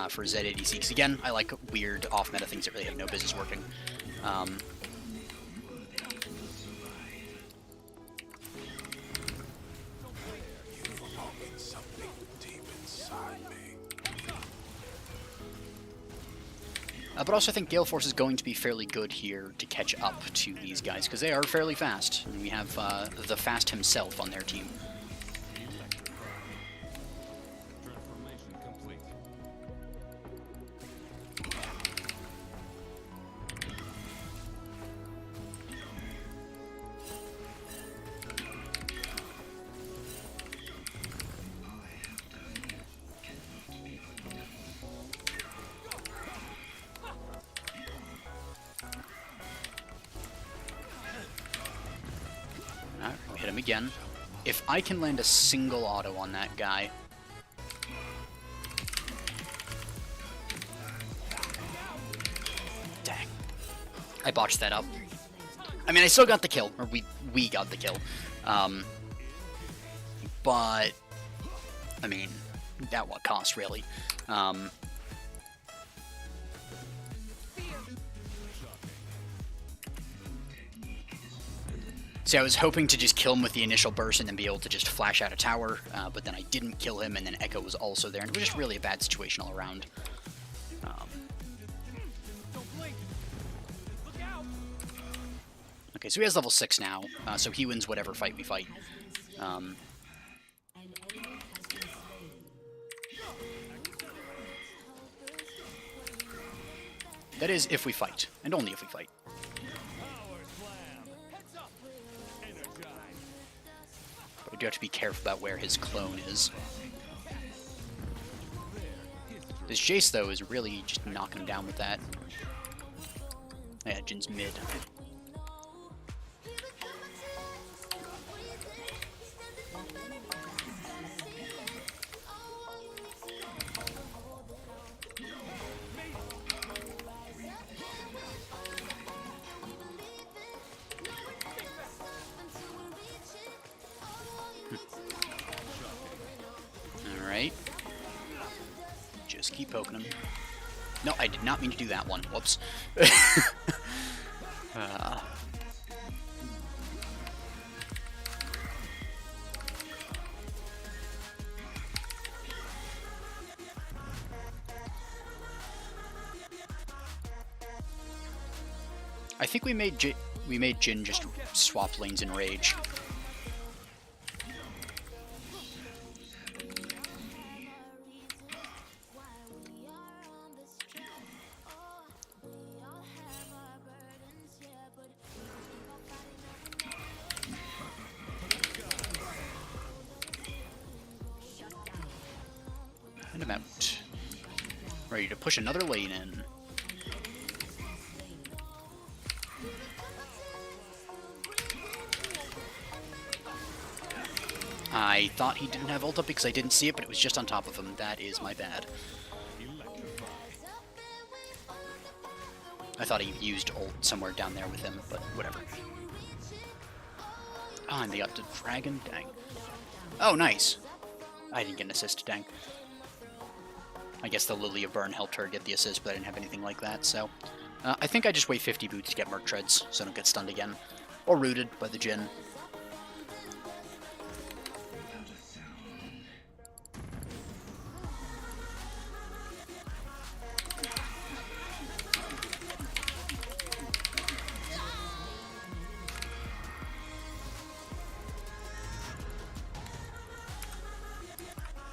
for Zed ADC, because again, I like weird off-meta things that really have no business working. But also I think Gale Force is going to be fairly good here to catch up to these guys, because they are fairly fast. And we have the Fast himself on their team. Transformation complete. Alright, we'll hit him again. If I can land a single auto on that guy... Dang. I botched that up. I mean, I still got the kill. Or we got the kill. But... I mean, at what cost, really? See, I was hoping to just kill him with the initial burst and then be able to just flash out a tower, but then I didn't kill him, and then Echo was also there, and it was just really a bad situation all around. Okay, so he has level 6 now, so he wins whatever fight we fight. That is, if we fight, and only if we fight. But we do have to be careful about where his clone is. This Jace, though, is really just knocking him down with that. Yeah, Jin's mid. Alright. Just keep poking him. No, I did not mean to do that one. Whoops. I think we made Jin just swap lanes in Rage. And I'm out. Ready to push another lane in. I thought he didn't have ult up because I didn't see it, but it was just on top of him. That is my bad. I thought he used ult somewhere down there with him, but whatever. Oh, and they got the dragon? Dang. Oh, nice. I didn't get an assist, dang. I guess the Lily of Burn helped her get the assist, but I didn't have anything like that, so... I think I just wait 50 boots to get Merc Treads, so I don't get stunned again. Or rooted by the Jin.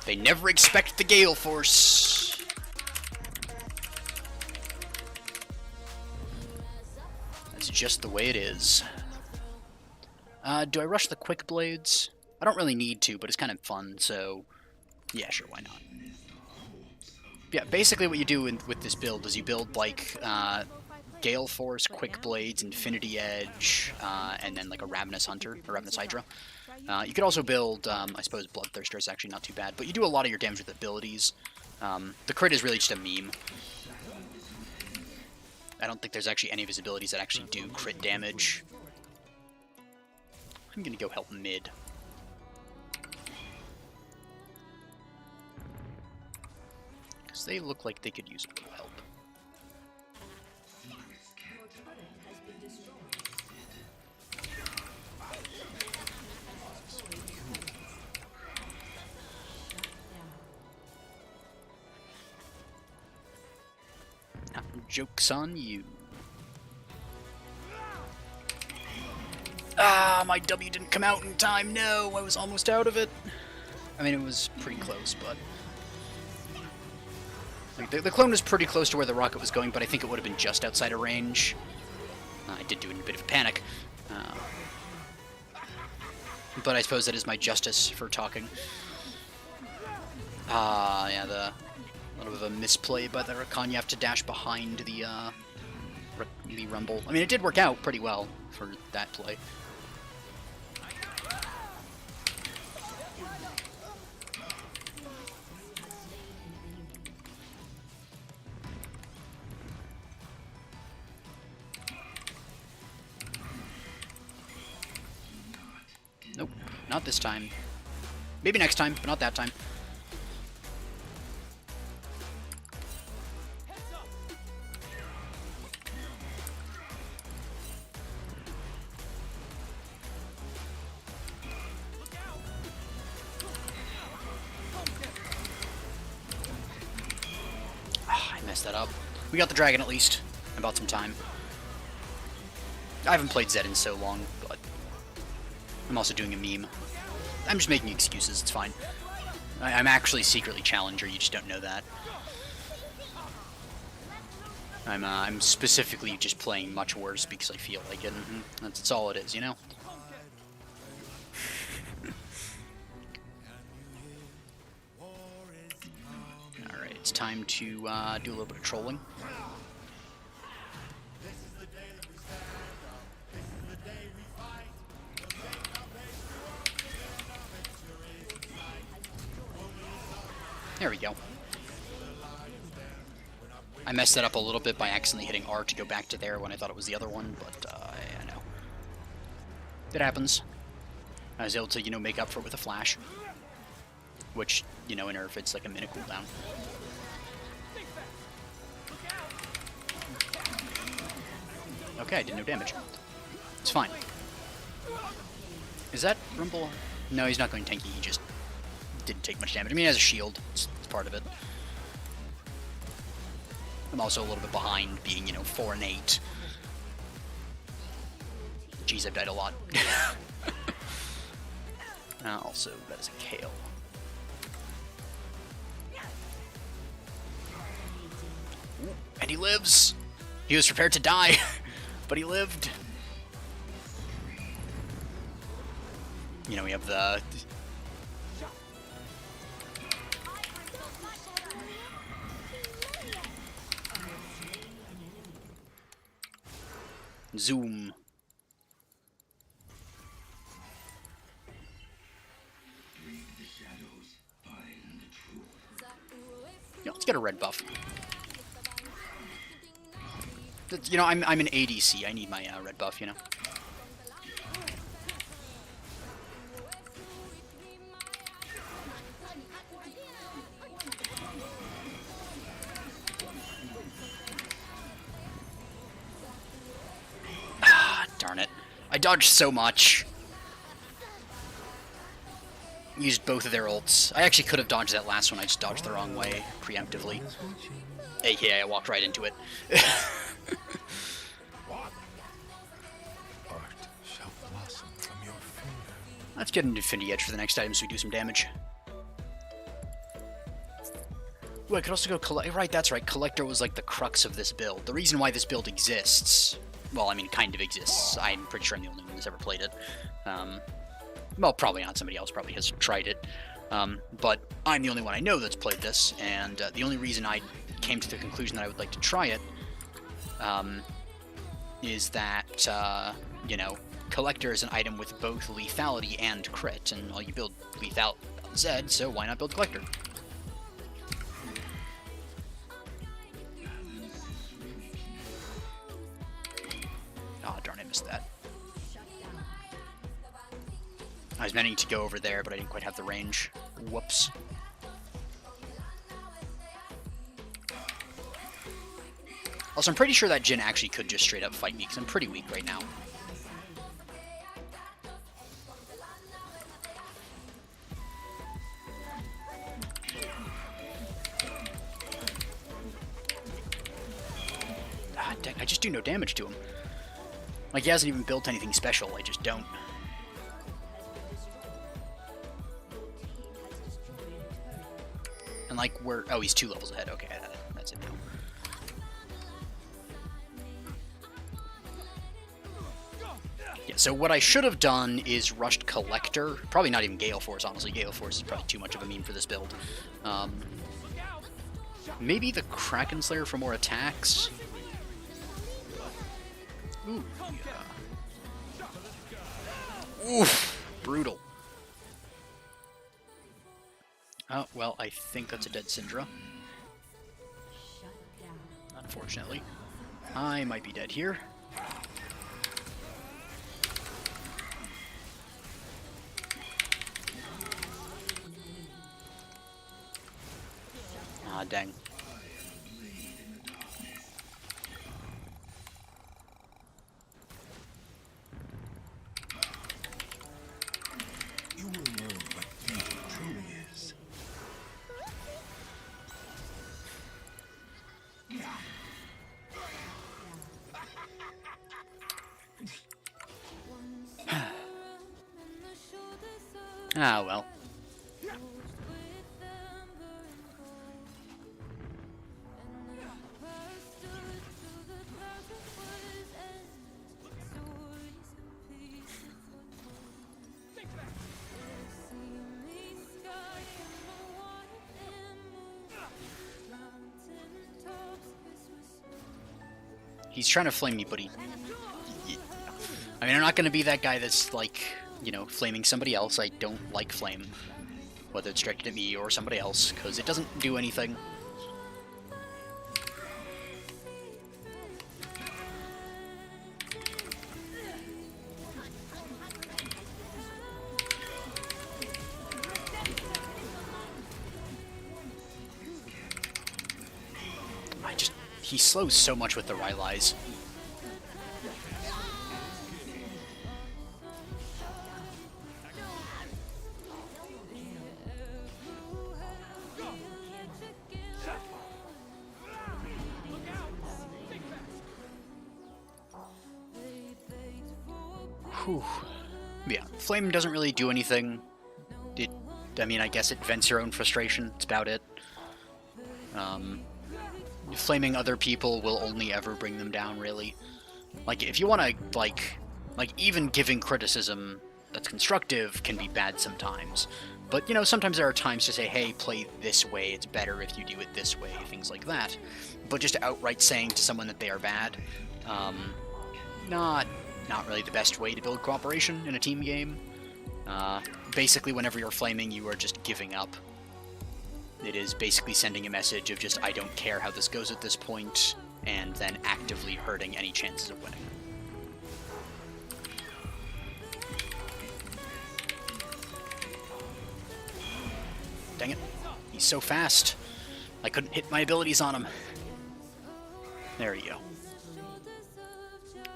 They never expect the Gale Force. That's just the way it is. Do I rush the Quick Blades? I don't really need to, but it's kind of fun, so yeah, sure, why not? Yeah, basically what you do with this build is you build like Gale Force, Quick Blades, Infinity Edge, and then like a Ravenous Hunter, or Ravenous Hydra. You could also build, I suppose Bloodthirster is actually not too bad, but you do a lot of your damage with abilities. The crit is really just a meme. I don't think there's actually any of his abilities that actually do crit damage. I'm gonna go help mid. Because they look like they could use a little help. Joke's on you. Ah, my W didn't come out in time. No, I was almost out of it. I mean, it was pretty close, but... Like, the clone was pretty close to where the rocket was going, but I think it would have been just outside of range. I did do it in a bit of a panic. But I suppose that is my justice for talking. Yeah, a little bit of a misplay by the Rakan. You have to dash behind the rumble. I mean, it did work out pretty well for that play. Nope, not this time. Maybe next time, but not that time. I messed that up. We got the dragon at least. I bought some time. I haven't played Zed in so long, but I'm also doing a meme. I'm just making excuses, it's fine. I'm actually secretly Challenger, you just don't know that. I'm specifically just playing much worse because I feel like it. That's all it is, you know? Alright, it's time to do a little bit of trolling. There we go. I messed that up a little bit by accidentally hitting R to go back to there when I thought it was the other one, but I know. It happens. I was able to, you know, make up for it with a flash. Which, you know, in URF it's like a minute cooldown. Okay, I did no damage. It's fine. Is that Rumble? No, he's not going tanky, he just didn't take much damage. I mean, he has a shield. It's part of it. I'm also a little bit behind, being, you know, 4 and 8. Jeez, I've died a lot. Also, that is a Kale. Ooh, and he lives! He was prepared to die, but he lived. You know, we have the... Zoom. Yeah, let's get a red buff. You know, I'm an ADC. I need my red buff, you know. Darn it. I dodged so much. Used both of their ults. I actually could have dodged that last one, I just dodged the wrong way, preemptively. AKA, I walked right into it. Let's get an Infinity Edge for the next item so we do some damage. Ooh, I could also go collect. Right, that's right. Collector was like the crux of this build. The reason why this build exists. Well, I mean, kind of exists. I'm pretty sure I'm the only one who's ever played it. Well, probably not. Somebody else probably has tried it. But I'm the only one I know that's played this, and the only reason I came to the conclusion that I would like to try it is that, you know, Collector is an item with both lethality and crit, and well, you build lethal on Zed, so why not build Collector? Oh, darn, I missed that. I was meaning to go over there, but I didn't quite have the range. Whoops. Also, I'm pretty sure that Jhin actually could just straight up fight me, because I'm pretty weak right now. dang, I just do no damage to him. Like, he hasn't even built anything special, I just don't. And like, we're... Oh, he's 2 levels ahead. Okay, that's it now. Yeah, so what I should have done is rushed Collector. Probably not even Gale Force, honestly. Gale Force is probably too much of a meme for this build. Maybe the Kraken Slayer for more attacks? Ooh, yeah. Oof, brutal. Oh, well, I think that's a dead Syndra. Unfortunately. I might be dead here. Ah, dang. You will learn what beauty truly is. Ah, well. He's trying to flame me, but I mean, I'm not going to be that guy that's, like, you know, flaming somebody else. I don't like flame, whether it's directed at me or somebody else, because it doesn't do anything. He slows so much with the Rylai's. Whew. Yeah, Flame doesn't really do anything. I mean, I guess it vents your own frustration. That's about it. Flaming other people will only ever bring them down, really. Like, if you want to, like, even giving criticism that's constructive can be bad sometimes. But, you know, sometimes there are times to say, hey, play this way, it's better if you do it this way, things like that. But just outright saying to someone that they are bad, not really the best way to build cooperation in a team game. Basically, whenever you're flaming, you are just giving up. It is basically sending a message of just, I don't care how this goes at this point, and then actively hurting any chances of winning. Dang it. He's so fast. I couldn't hit my abilities on him. There you go.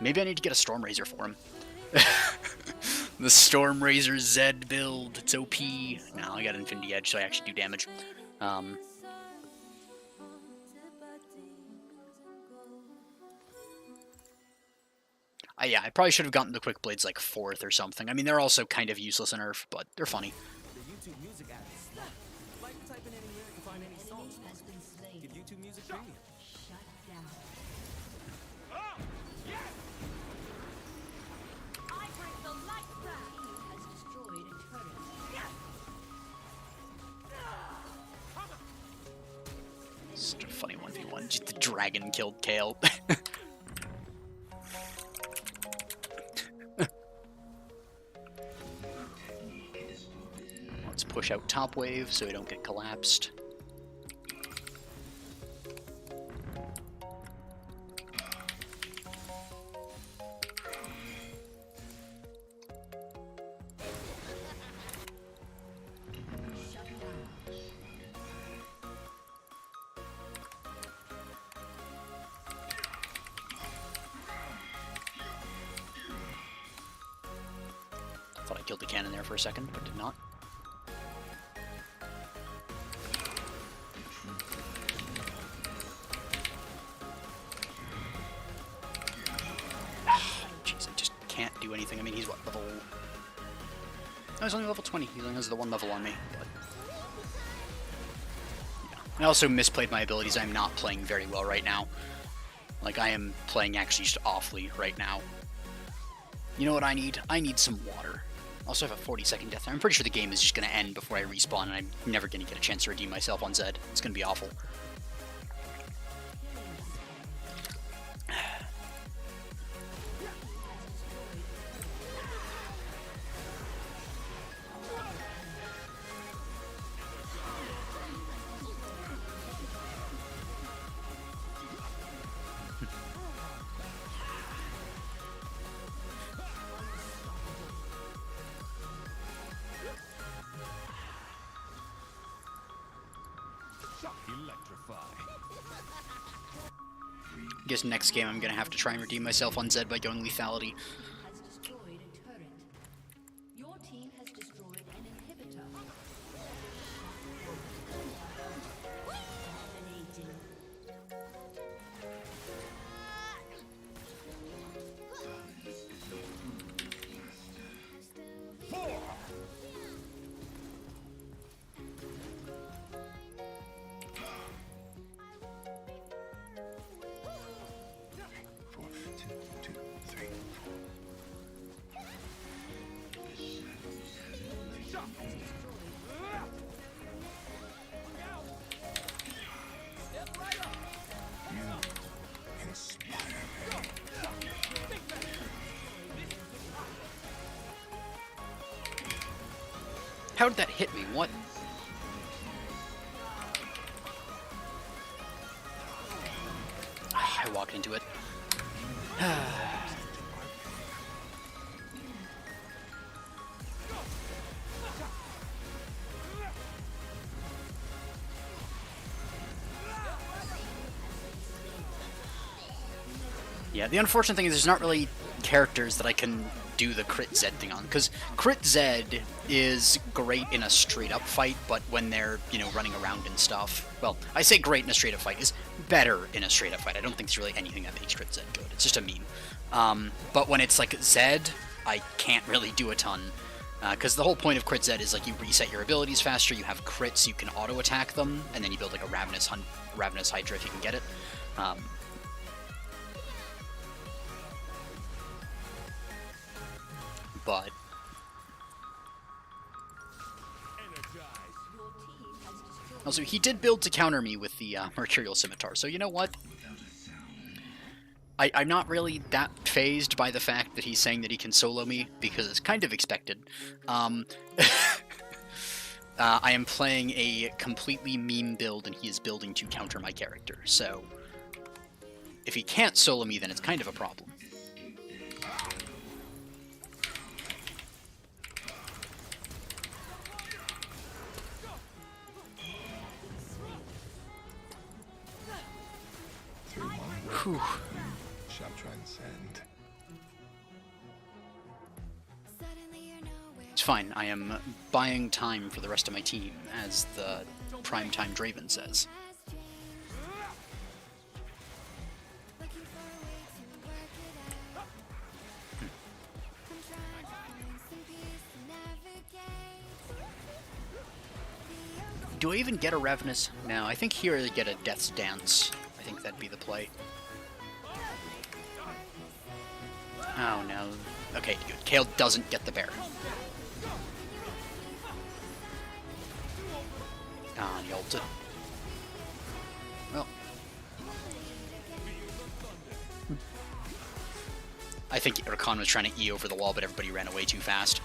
Maybe I need to get a Storm Razor for him. The Storm Razor Zed build. It's OP. No, I got Infinity Edge, so I actually do damage. Yeah, I probably should have gotten the Quick Blades like 4th or something. I mean, they're also kind of useless in URF, but they're funny. The YouTube Music app is slow. Like to type in anywhere to find any songs. Give YouTube Music Premium. Such a funny 1v1. Just the dragon killed Kale. Let's push out top wave so we don't get collapsed. Thought I killed the cannon there for a second, but did not. he's what, level... No, he's only level 20. He only has the 1 level on me, but... Yeah. I also misplayed my abilities. I'm not playing very well right now. Like, I am playing actually just awfully right now. You know what I need? I need some water. I also have a 40-second death. I'm pretty sure the game is just going to end before I respawn, and I'm never going to get a chance to redeem myself on Zed. It's going to be awful. I guess next game I'm gonna have to try and redeem myself on Zed by going lethality. Has destroyed a turret. Your team has destroyed an inhibitor. Dominating. How did that hit me? What? I walked into it. Yeah, the unfortunate thing is there's not really characters that I can do the crit Zed thing on, because crit Zed is great in a straight-up fight, but when they're, you know, running around and stuff, well, I say great in a straight-up fight, is better in a straight-up fight. I don't think there's really anything that makes crit Zed good. It's just a meme. But when it's like Zed, I can't really do a ton, because the whole point of crit Zed is like you reset your abilities faster, you have crits, you can auto-attack them, and then you build like a Ravenous Hydra if you can get it. But also, he did build to counter me with the Mercurial Scimitar, so you know what? I'm not really that phased by the fact that he's saying that he can solo me, because it's kind of expected. I am playing a completely meme build, and he is building to counter my character, so if he can't solo me, then it's kind of a problem. Whew. Shall transcend. It's fine, I am buying time for the rest of my team, as the Primetime Draven says. Do I even get a Ravenous? No, I think here I get a Death's Dance. I think that'd be the play. Oh no. Okay, good. Kale doesn't get the bear. Ah, he ulted. Well. I think Rakan was trying to E over the wall, but everybody ran away too fast.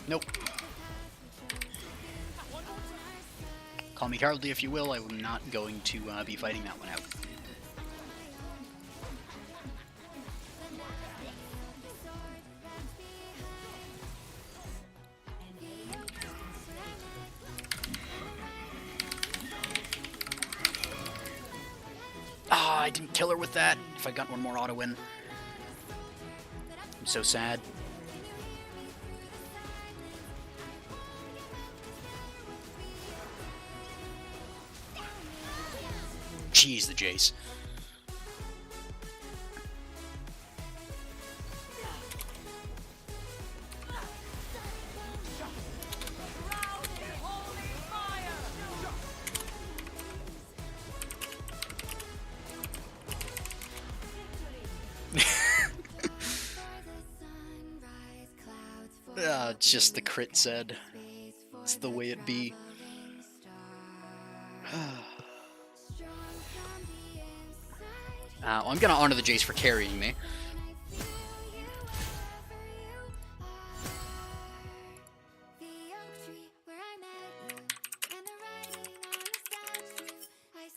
Nope. Call me cowardly if you will, I'm not going to be fighting that one out. Ah, I didn't kill her with that. If I got one more auto win. I'm so sad. Jeez, the Jace. It's just the crit Zed. It's the way it be. I'm gonna honor the Jace for carrying me.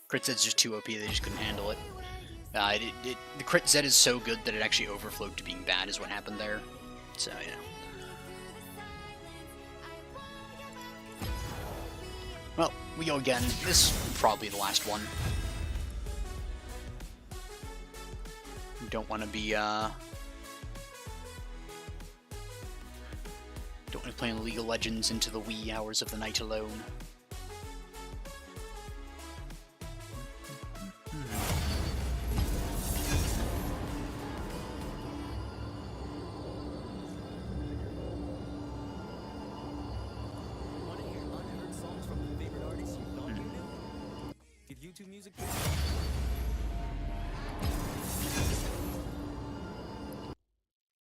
Crit Zed's just too OP, they just couldn't handle it. The crit Zed is so good that it actually overflowed to being bad is what happened there. So, you know. Well, we go again. This is probably the last one. We don't want to be, don't want to be playing League of Legends into the wee hours of the night alone.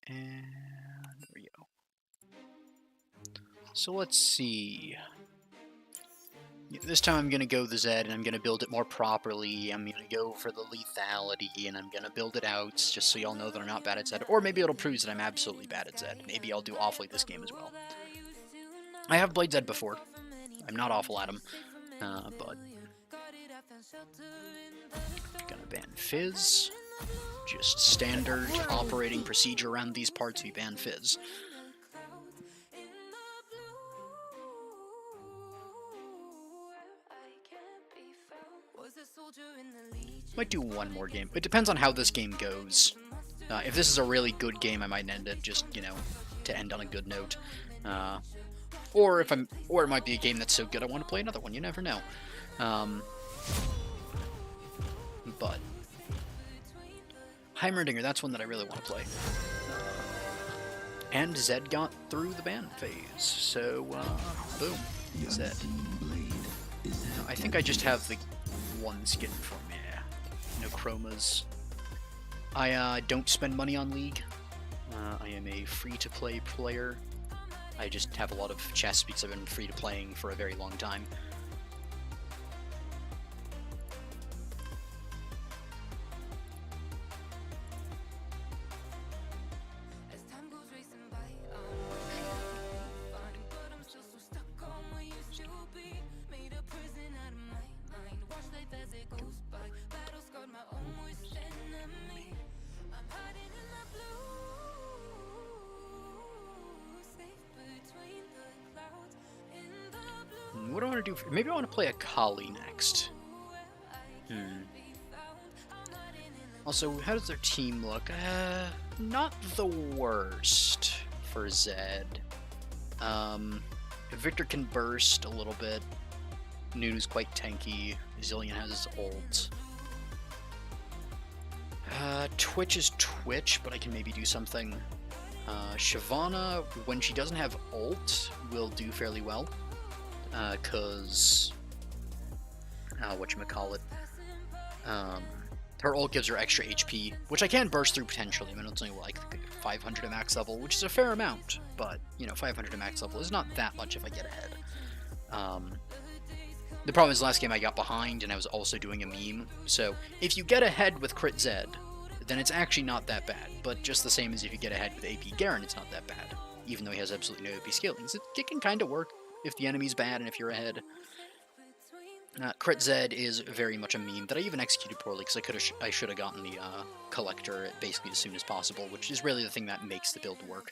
And there we go. So let's see. This time I'm going to go the Zed, and I'm going to build it more properly. I'm going to go for the lethality, and I'm going to build it out, just so y'all know that I'm not bad at Zed. Or maybe it'll prove that I'm absolutely bad at Zed. Maybe I'll do awfully this game as well. I have played Zed before. I'm not awful at him, but... Gonna ban Fizz. Just standard operating procedure around these parts, we ban Fizz. Might do one more game. It depends on how this game goes. If this is a really good game, I might end it just, you know, to end on a good note. Or it might be a game that's so good I want to play another one. You never know. But Heimerdinger, that's one that I really want to play. And Zed got through the ban phase, so boom, Zed. I think I just have the one skin from no chromas. I don't spend money on League. I am a free-to-play player. I just have a lot of chests because I've been free-to-playing for a very long time. What do I want to do? Maybe I want to play a Kali next. Also, how does their team look? Not the worst for Zed. Victor can burst a little bit. Nunu's quite tanky. Zillion has his ult. Twitch is Twitch, but I can maybe do something. Shyvana, when she doesn't have ult, will do fairly well. Cause whatchamacallit, her ult gives her extra HP, which I can burst through potentially. I mean, it's only like 500 at max level, which is a fair amount, but you know, 500 at max level is not that much if I get ahead. The problem is last game I got behind and I was also doing a meme, so if you get ahead with Crit Zed, then it's actually not that bad, but just the same as if you get ahead with AP Garen, it's not that bad, even though he has absolutely no AP skillings. It can kind of work if the enemy's bad and if you're ahead. Crit Zed is very much a meme that I even executed poorly because I should have gotten the Collector basically as soon as possible, which is really the thing that makes the build work.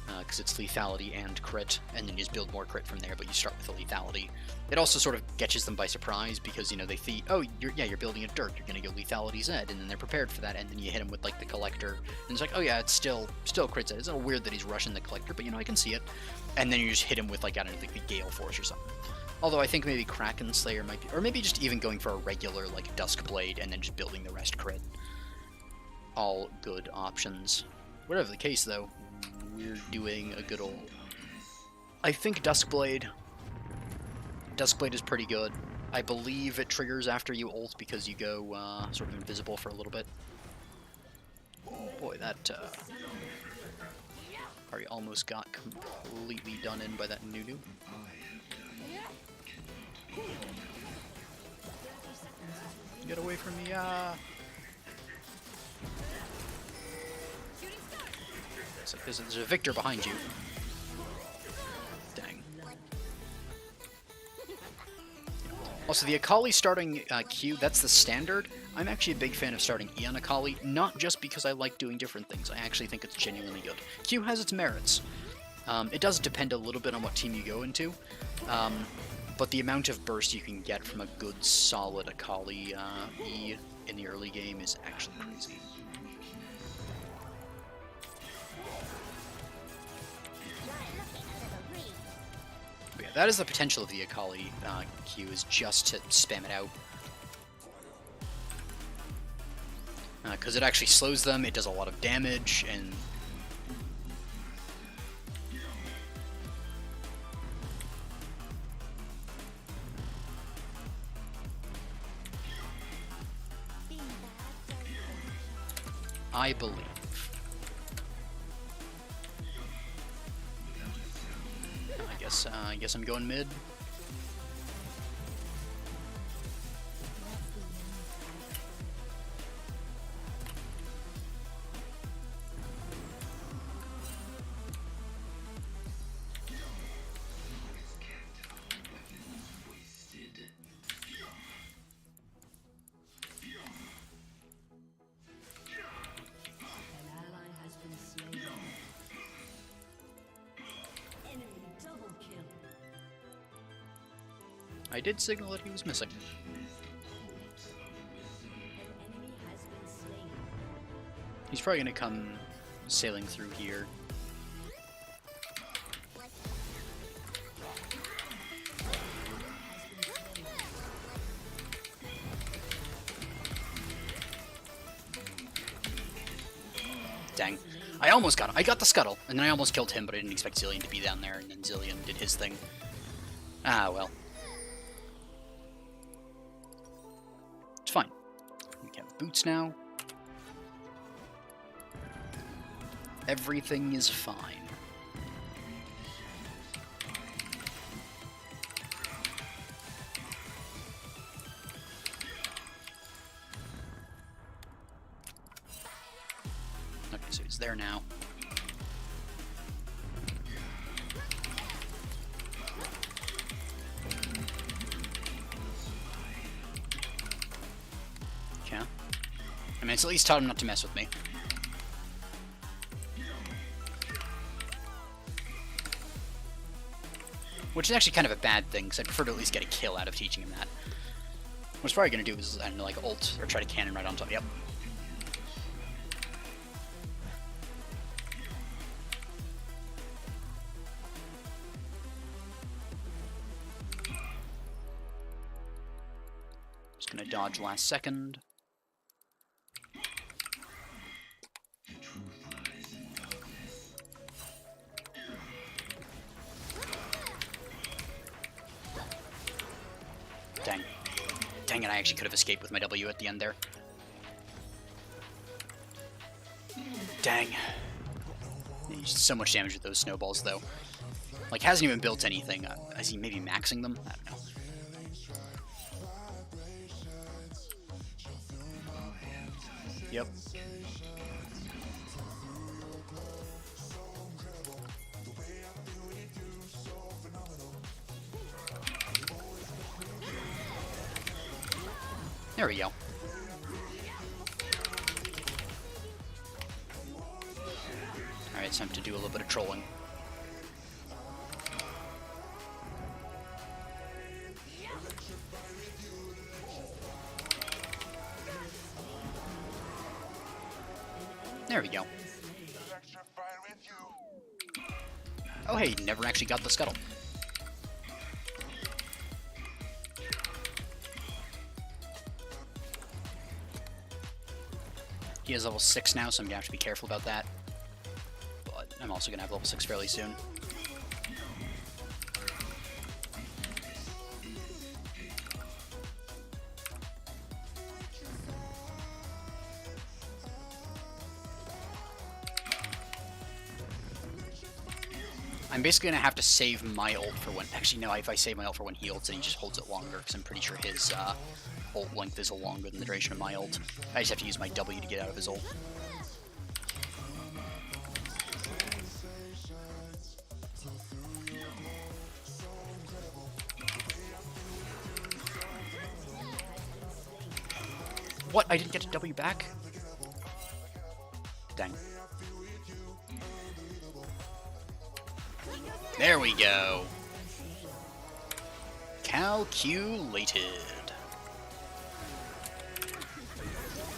because it's lethality and crit, and then you just build more crit from there, but you start with the lethality. It also sort of catches them by surprise, because, you know, they think, oh, you're building a Dirk, you're going to go lethality Zed, and then they're prepared for that, and then you hit him with, like, the Collector, and it's like, oh yeah, it's still crit Zed. It's a little weird that he's rushing the Collector, but, you know, I can see it. And then you just hit him with, like, I don't know, like the Gale Force or something. Although I think maybe Kraken Slayer might be, or maybe just even going for a regular, like, Duskblade, and then just building the rest crit. All good options. Whatever the case, though, we're doing a good old... I think Duskblade is pretty good. I believe it triggers after you ult because you go sort of invisible for a little bit. Boy, that party almost got completely done in by that Nunu. Get away from me, So there's a Victor behind you. Dang. Also, the Akali starting Q, that's the standard. I'm actually a big fan of starting E on Akali, not just because I like doing different things. I actually think it's genuinely good. Q has its merits. It does depend a little bit on what team you go into, but the amount of burst you can get from a good, solid Akali E in the early game is actually crazy. But yeah, that is the potential of the Akali Q, is just to spam it out. Because it actually slows them, it does a lot of damage, and... I believe. I guess I'm going mid. I did signal that he was missing. He's probably going to come sailing through here. Dang. I almost got him. I got the scuttle, and then I almost killed him, but I didn't expect Zillion to be down there, and then Zillion did his thing. Ah, well. It's fine. We have boots now. Everything is fine. Okay, so he's there now. Okay. I mean, it's at least taught him not to mess with me. Which is actually kind of a bad thing, because I'd prefer to at least get a kill out of teaching him that. What he's probably going to do is, I don't know, like ult, or try to cannon right on top. Yep. Just going to dodge last second. Dang. Dang it, I actually could have escaped with my W at the end there. Dang. He's so much damage with those snowballs, though. Like, hasn't even built anything. Is he maybe maxing them? I don't know. Yep. There we go. Alright, it's time to do a little bit of trolling. There we go. Oh hey, never actually got the scuttle. He has level 6 now, so I'm gonna have to be careful about that. But I'm also gonna have level 6 fairly soon. I'm basically gonna have to save my ult for when. Actually, no. If I save my ult for when he ults, then he just holds it longer. Because I'm pretty sure his ult length is longer than the duration of my ult. I just have to use my W to get out of his ult. What? I didn't get a W back? Dang. There we go. Calculated.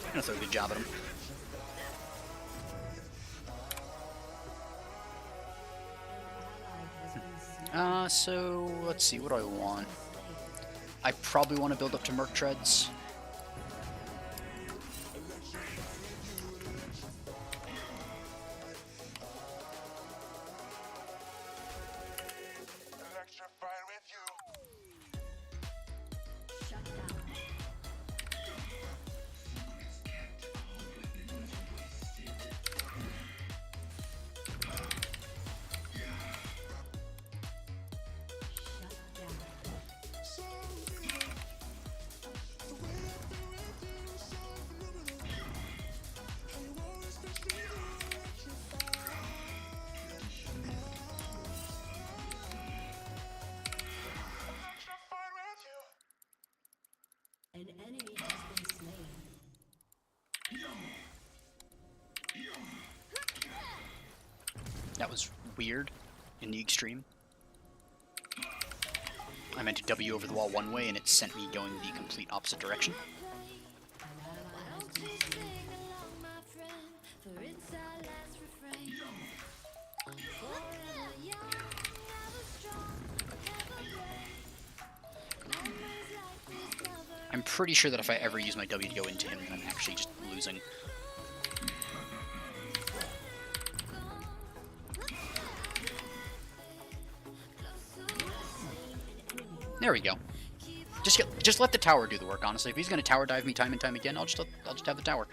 I'm gonna throw a good job at him. So let's see, what do I want? I probably want to build up to Merc Treads. An enemy has been slain. That was weird in the extreme. I meant to W over the wall one way and it sent me going the complete opposite direction. I'm pretty sure that if I ever use my W to go into him, then I'm actually just losing. There we go. Just let the tower do the work, honestly. If he's gonna tower dive me time and time again, I'll just have the tower.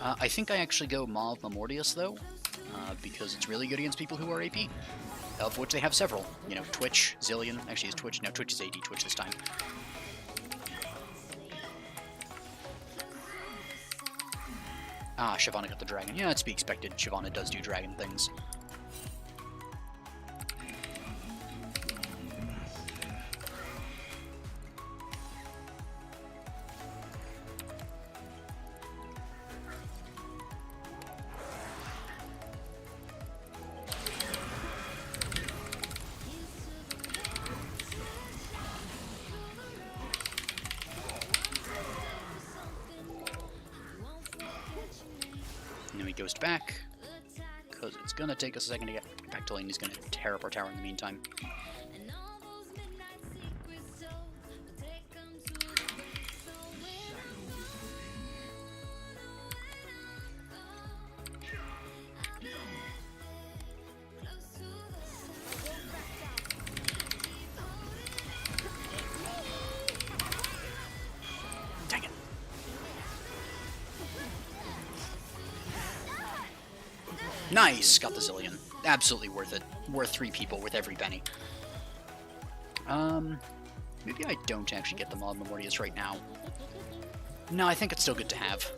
I think I actually go Maw of Memortius though, because it's really good against people who are AP, of which they have several. You know, Twitch, Zillion. Actually, it's Twitch. No, Twitch is AD. Twitch this time. Ah, Shyvana got the dragon. Yeah, it's to be expected. Shyvana does do dragon things. And then he goes back, because it's going to take us a second to get back to lane. He's going to tear up our tower in the meantime. Dang it. Nice! Got the Zillion. Absolutely worth it. Worth 3 people, worth every penny. Maybe I don't actually get the Maw of Memortius right now. No, I think it's still good to have.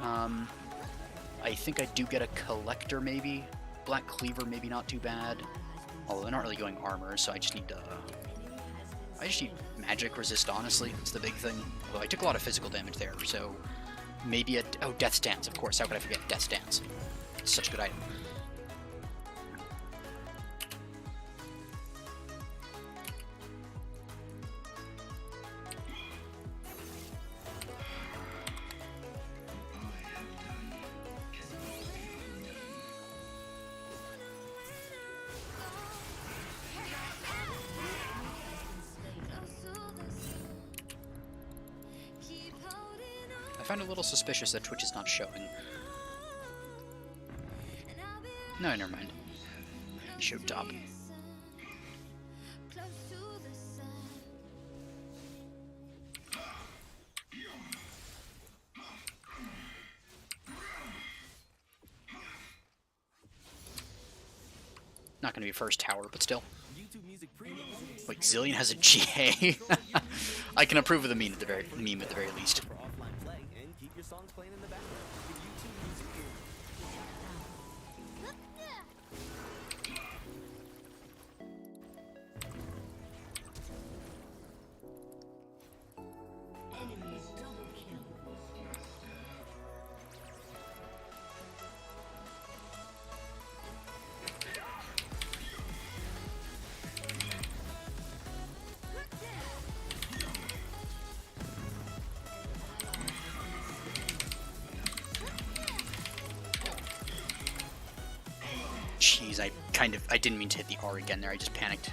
I think I do get a Collector, maybe. Black Cleaver, maybe not too bad. Although they're not really going armor, so I just need magic resist, honestly. That's the big thing. Although I took a lot of physical damage there, so maybe a... Oh, Death Stance, of course. How could I forget Death Stance? It's such a good item. find it a little suspicious that Twitch is not showing. No, never mind. It showed top. Not gonna be first tower, but still. Wait, Zillion has a GA? I can approve of the meme at the very least. For offline play and keep your songs playing in the background. Give YouTube Music Enemy double kill. Jeez, I didn't mean to hit the R again there, I just panicked.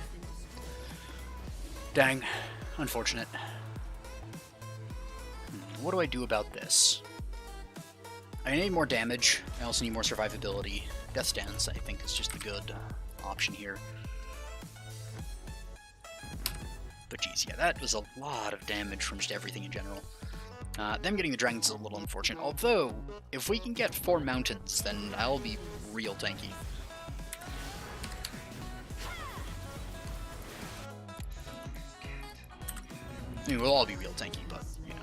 Dang. Unfortunate. What do I do about this? I need more damage, I also need more survivability. Death Stance, I think, is just a good option here. But geez, yeah, that was a lot of damage from just everything in general. Them getting the dragons is a little unfortunate, although, if we can get 4 mountains, then I'll be real tanky. I mean, we'll all be real tanky, but, you know.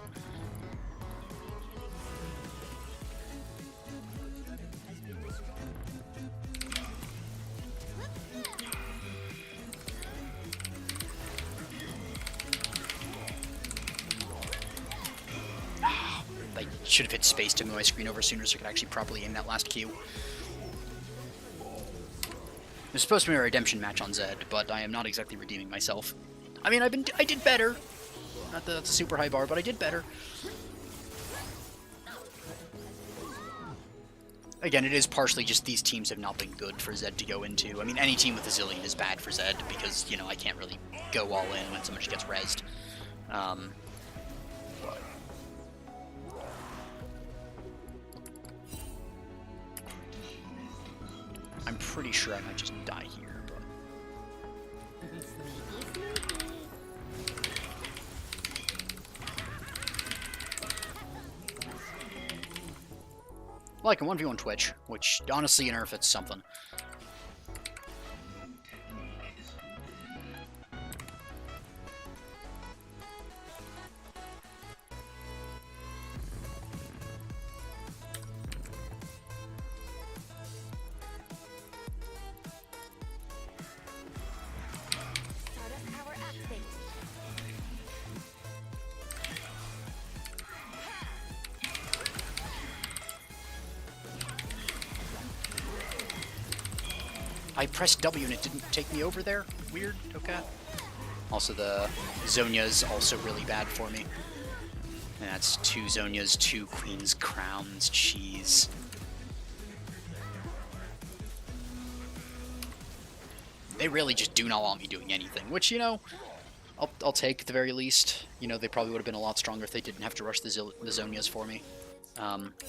I should have hit space to move my screen over sooner so I could actually properly aim that last Q. There's supposed to be a redemption match on Zed, but I am not exactly redeeming myself. I mean, I did better. Not that that's a super high bar, but I did better. Again, it is partially just these teams have not been good for Zed to go into. I mean, any team with a Zillion is bad for Zed because, you know, I can't really go all in when someone gets rezzed. But I'm pretty sure I might just die here, but... Well, I can 1v1 Twitch, which, honestly, in URF, it's something. I pressed W and it didn't take me over there? Weird, okay. Also, the Zhonya's also really bad for me. And that's 2 Zhonyas, 2 Queen's Crowns, jeez. They really just do not want me doing anything, which, you know, I'll take at the very least. You know, they probably would have been a lot stronger if they didn't have to rush the Zhonyas for me.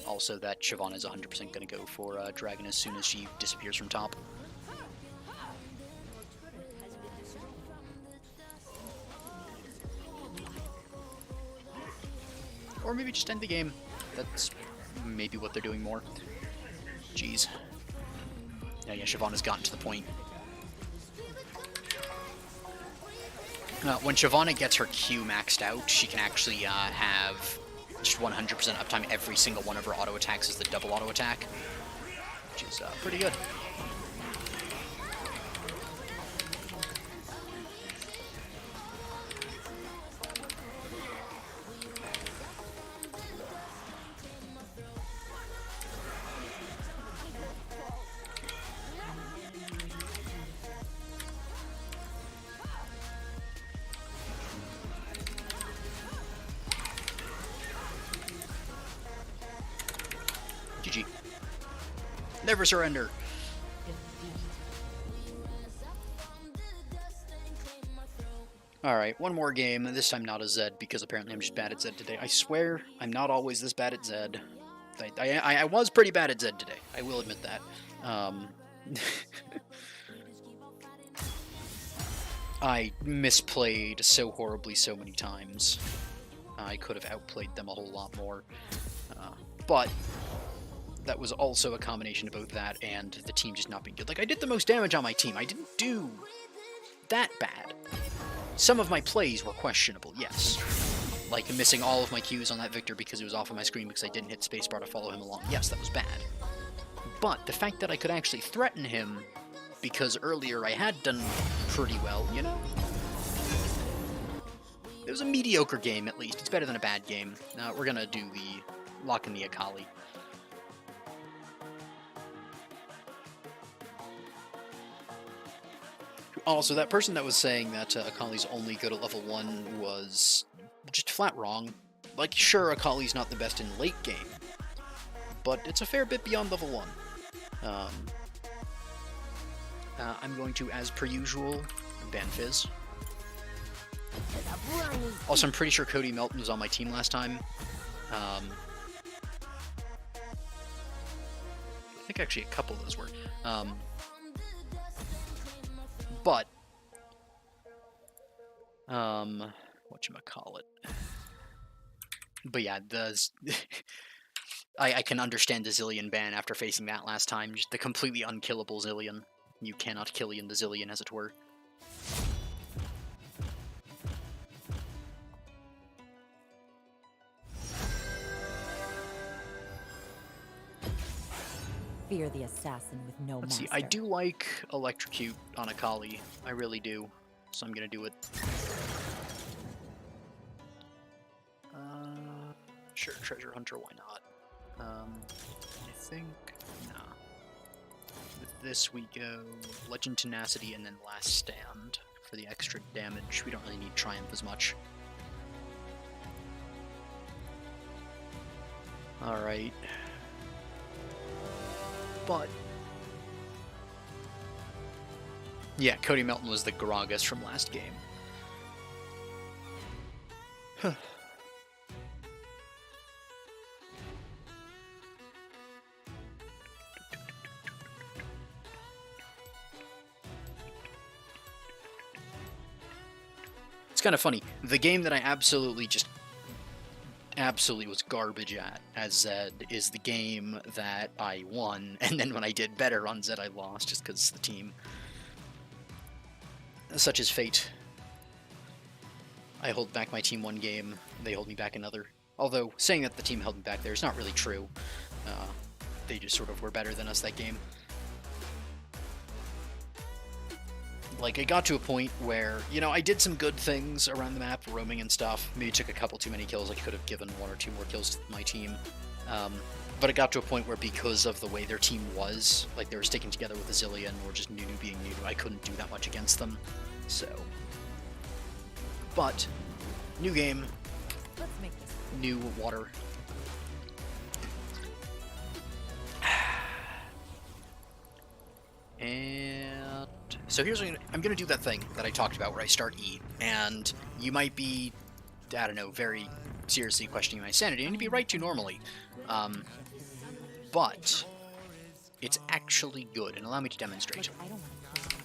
Also, that Shyvana is 100% going to go for Dragon as soon as she disappears from top. Or maybe just end the game. That's maybe what they're doing more. Jeez. Yeah, Shyvana's gotten to the point. When Shyvana gets her Q maxed out, she can actually have just 100% uptime every single one of her auto attacks as the double auto attack, which is pretty good. GG. Never surrender. Alright, one more game, this time not a Zed, because apparently I'm just bad at Zed today. I swear, I'm not always this bad at Zed. I was pretty bad at Zed today, I will admit that. I misplayed so horribly so many times. I could have outplayed them a whole lot more. But that was also a combination of both that and the team just not being good. Like, I did the most damage on my team. I didn't do that bad. Some of my plays were questionable, yes. Like missing all of my Qs on that Victor because it was off of my screen because I didn't hit spacebar to follow him along. Yes, that was bad. But the fact that I could actually threaten him because earlier I had done pretty well, you know? It was a mediocre game, at least. It's better than a bad game. Now, we're gonna do the lock in the Akali. Also, that person that was saying that Akali's only good at level 1 was just flat wrong. Like, sure, Akali's not the best in late game, but it's a fair bit beyond level 1. I'm going to, as per usual, ban Fizz. Also, I'm pretty sure Cody Melton was on my team last time. I think actually a couple of those were. But, whatchamacallit. But yeah, I can understand the Zillion ban after facing that last time. Just the completely unkillable Zillion. You cannot Killian the Zillion, as it were. Fear the assassin with no Let's master. see, I do like Electrocute on Akali. I really do. So I'm gonna do it. Sure, Treasure Hunter, why not? I think, nah. With this we go Legend Tenacity and then Last Stand for the extra damage. We don't really need Triumph as much. Alright. But yeah, Cody Melton was the Gragas from last game. It's kind of funny. The game that I absolutely was garbage at as Zed is the game that I won, and then when I did better on Zed I lost just because the team. Such is fate. I hold back my team one game, they hold me back another. Although, saying that the team held me back there is not really true. They just sort of were better than us that game. Like, it got to a point where, you know, I did some good things around the map, roaming and stuff. Maybe took a couple too many kills. I could have given 1 or 2 more kills to my team. But it got to a point where because of the way their team was, like they were sticking together with a Zillion or just Nunu being Nunu, I couldn't do that much against them. So. But, new game, Let's make this. new water. And so here's what I'm gonna do that thing that I talked about where I start E, and you might be, I don't know, very seriously questioning my sanity, and you'd be right to normally. But it's actually good, and allow me to demonstrate. I don't want to kill you,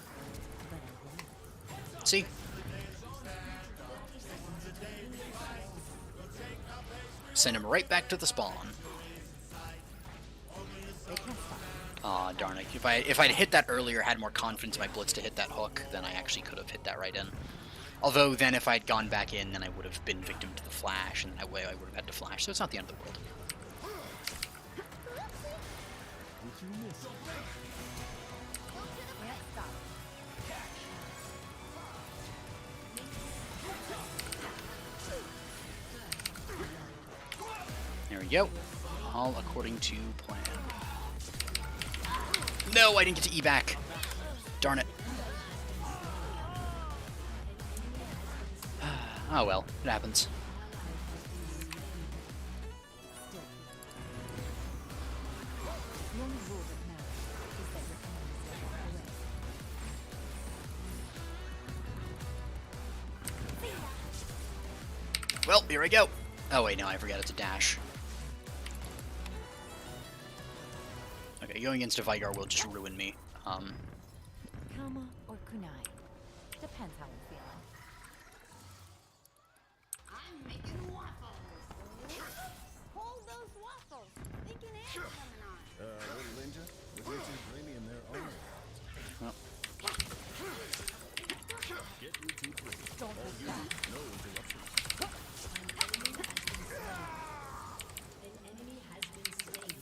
but I will. See? Send him right back to the spawn. They can't stop. Aw, darn it. If I'd hit that earlier, had more confidence in my blitz to hit that hook, then I actually could have hit that right in. Although then if I'd gone back in, then I would have been victim to the flash, and that way I would have had to flash, so it's not the end of the world. Can't stop. There we go. All according to plan. No, I didn't get to E back. Darn it. Oh well, it happens. The only rule that matters is that your enemies get out of the way. Well, here I go. Oh wait, no, I forgot it's a dash. Okay, going against a Vigar will just ruin me. Kama or kunai. Depends how I'm feeling. I'm making waffles. Hold those waffles. Think an air's coming on. Little ninja, the bitches premium their own. Well, Get you too quick. Don't look back. No interruptions. An enemy has been slain.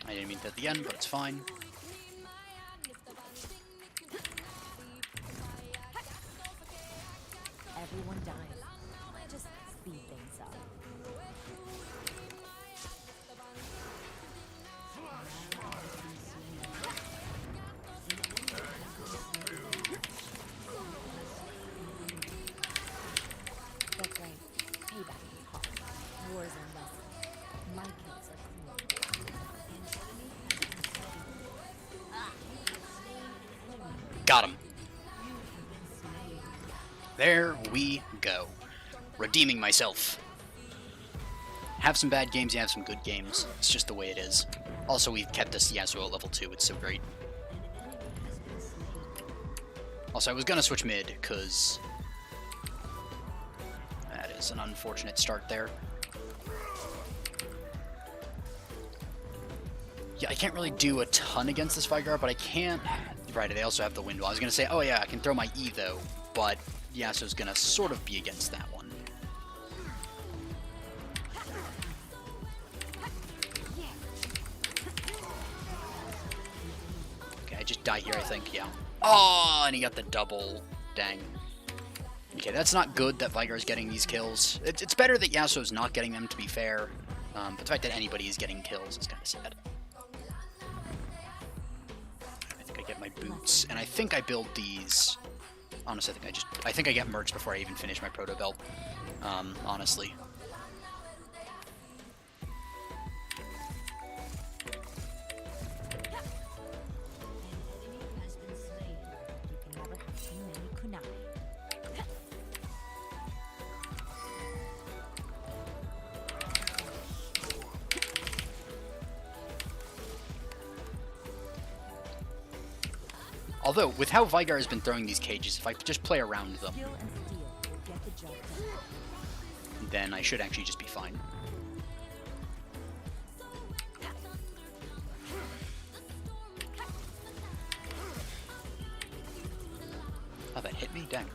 I didn't mean that at the end, but it's fine. Everyone dies. Just speed things up. That's right. Payback is hard. Wars are messy. My kills are clean. Got him. There we go. Redeeming myself. Have some bad games, you have some good games. It's just the way it is. Also, we've kept this Yasuo at level 2. It's so great. Also, I was gonna switch mid, because that is an unfortunate start there. Yeah, I can't really do a ton against this Vigar, but I can't... Right, they also have the wind wall. I was gonna say, oh yeah, I can throw my E though, but Yasuo's gonna sort of be against that one. Okay, I just die here, I think, yeah. Oh, and he got the double. Dang. Okay, that's not good that Vigar's getting these kills. It's better that Yasuo's not getting them, to be fair. But the fact that anybody is getting kills is kind of sad. I think I get my boots, and I think I build these... Honestly, I think I get merch before I even finish my proto belt. Honestly. You can never have too many kunai. Although, with how Vigar has been throwing these cages, if I just play around them, Skill and steel will get the job done. then I should actually just be fine. Oh, that hit me? Dang.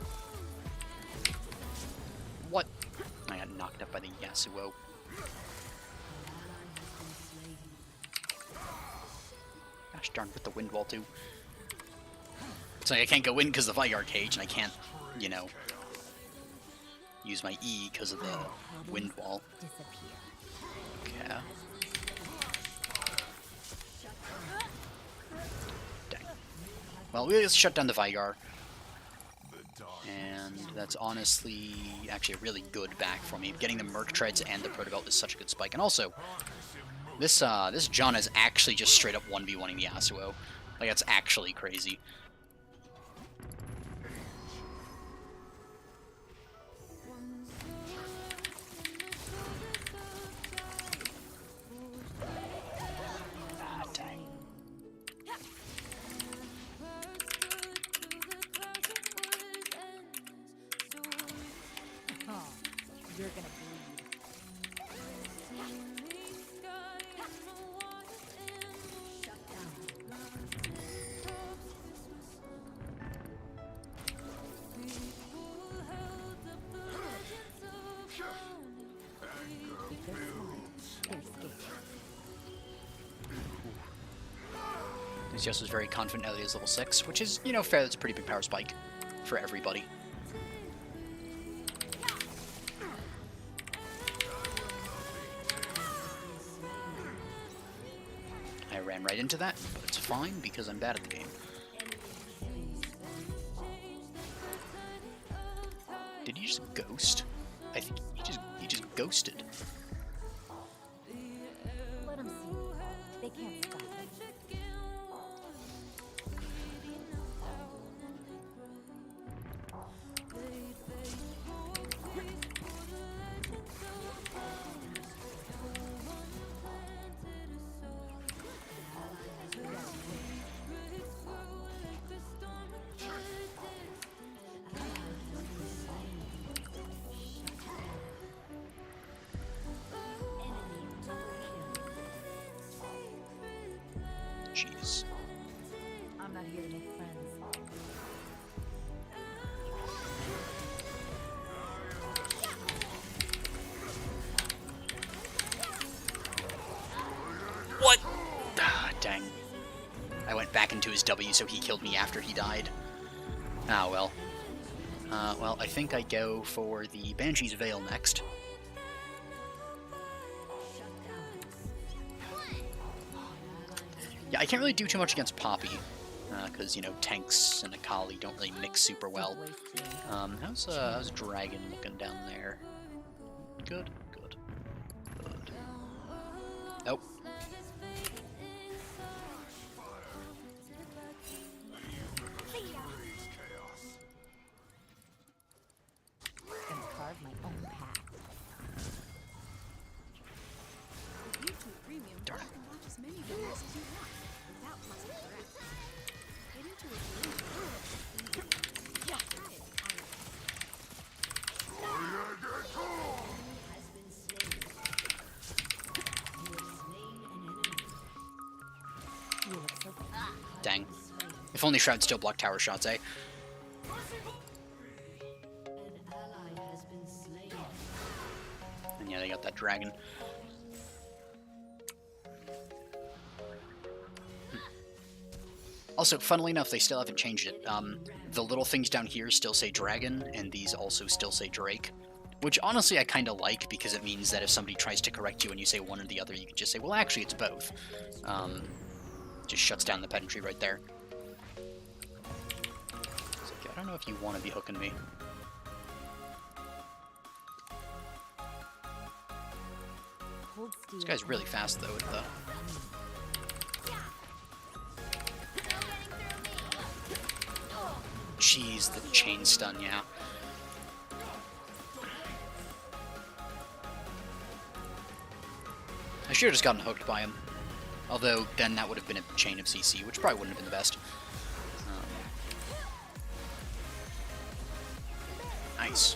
What? I got knocked up by the Yasuo. Gosh darn, with the wind wall too. It's like I can't go in because of the Vigar cage, and I can't, you know, use my E because of the wind wall. Okay. Dang. Well, we just shut down the Vigar. And that's honestly actually a really good back for me. Getting the Merc Treads and the Proto Belt is such a good spike. And also, this John is actually just straight up 1v1ing the Yasuo. Like, that's actually crazy. Ah, dang. Oh, you're gonna bleed. If they're smart, they're scared. This Yasuo is very confident now that he is level 6, which is, you know, fair. That's a pretty big power spike for everybody. I ran right into that, but it's fine because I'm bad at the game. Did he just ghost? I think he just ghosted. Let them see me. They can't stop me. jeez. I'm not here to make friends. What? Ah, dang. I went back into his W, so he killed me after he died. Ah, well. Well, I think I go for the Banshee's Veil next. Yeah, I can't really do too much against Poppy, because, you know, tanks and Akali don't really mix super well. How's Dragon looking down there? Good, good, good. Oh. Gonna carve my own path. YouTube Premium, Darn it. you can watch as many videos as you want without messing around. Get into it now. Yeah. Try it. You look so good. Dang. If only Shroud still blocked tower shots, eh? And yeah, they got that dragon. Also, funnily enough, they still haven't changed it. The little things down here still say dragon, and these also still say Drake. Which, honestly, I kind of like, because it means that if somebody tries to correct you and you say one or the other, you can just say, well, actually, it's both. Just shuts down the pedantry right there. It's like, I don't know if you want to be hooking me. Hold This steel. guy's really fast, though, with the... Jeez, the chain stun, yeah. I should have just gotten hooked by him. Although, then that would have been a chain of CC, which probably wouldn't have been the best. Nice.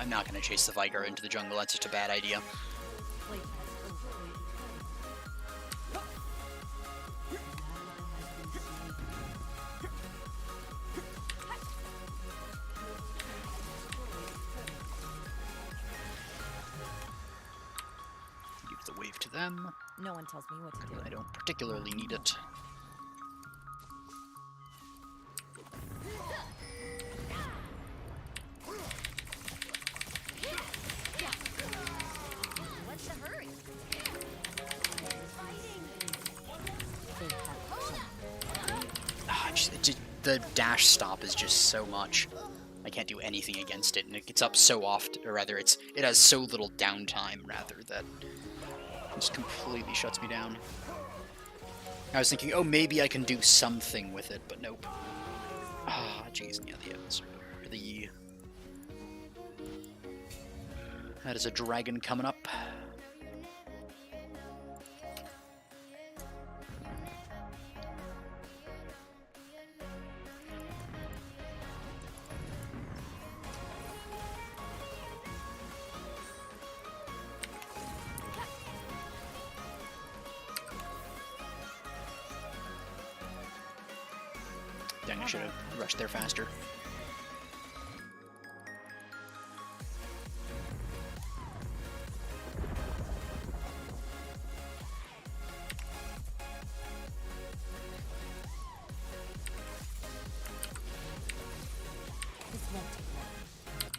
I'm not going to chase the Vigar into the jungle, that's just a bad idea. Give the wave to them. No one tells me what to do. I don't particularly need it. What's the hurry? The dash stop is just so much. I can't do anything against it, and it gets up so often, or rather, it has so little downtime, rather, that it just completely shuts me down. I was thinking, oh, maybe I can do something with it, but nope. Ah, jeez, yeah, that is a dragon coming up. Dang, I should have rushed there faster. This won't take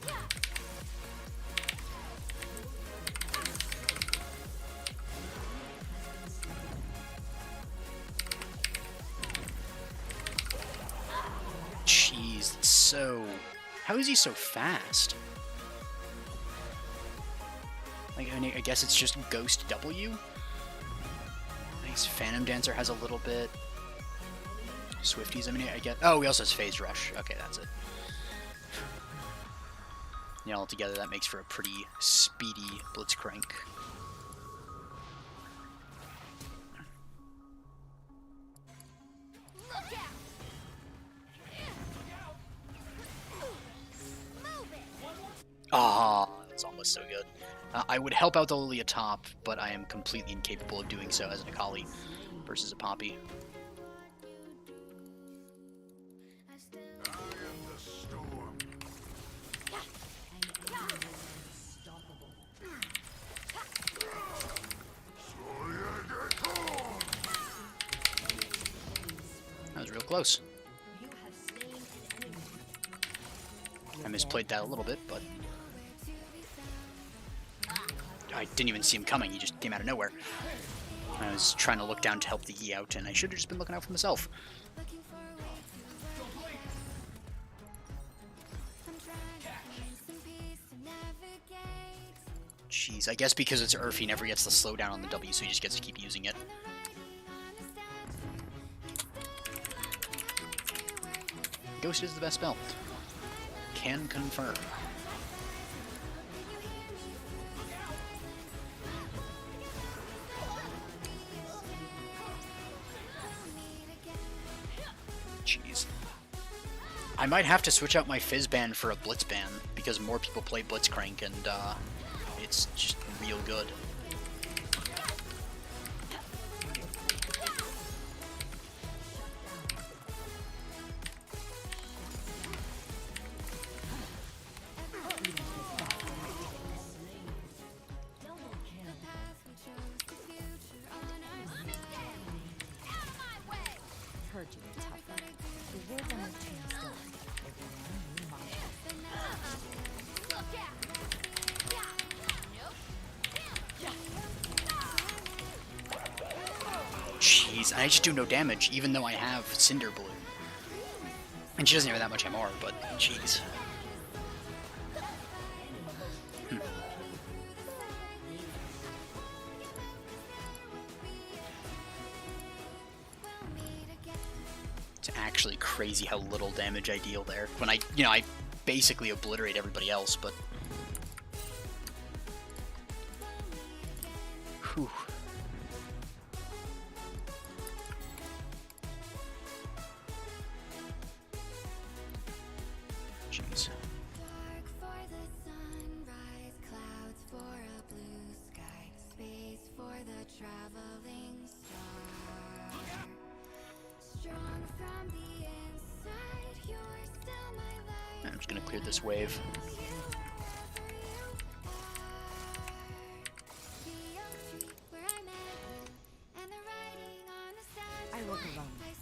long. Jeez, it's so... How is he so fast? Like, I mean, I guess it's just Ghost W? Nice. Phantom Dancer has a little bit. Swifties, I mean, I get... Oh, he also has Phase Rush. Okay, that's it. Yeah, altogether that makes for a pretty speedy Blitzcrank. Look out! Move it! Ah, that's almost so good. I would help out the Lilia top, but I am completely incapable of doing so as an Akali versus a Poppy. That was real close. I misplayed that a little bit, but I didn't even see him coming. He just came out of nowhere. I was trying to look down to help the Yi out, and I should have just been looking out for myself. Jeez, I guess because it's URF, he never gets the slowdown on the W, so he just gets to keep using it. Ghost is the best spell. Can confirm. Jeez. I might have to switch out my Fizz ban for a Blitz ban, because more people play Blitzcrank, and it's just real good. Heard you were tough. The words on your chain still. Jeez, I just do no damage, even though I have Cinder Bloom. And she doesn't have that much MR, but jeez. It's actually crazy how little damage I deal there. When I basically obliterate everybody else, but... Whew. Jeez. Dark for the sunrise, clouds for a blue sky, space for the traveling star. Strong from the inside, you're still my light. I'm just gonna clear this wave. I work alone. It's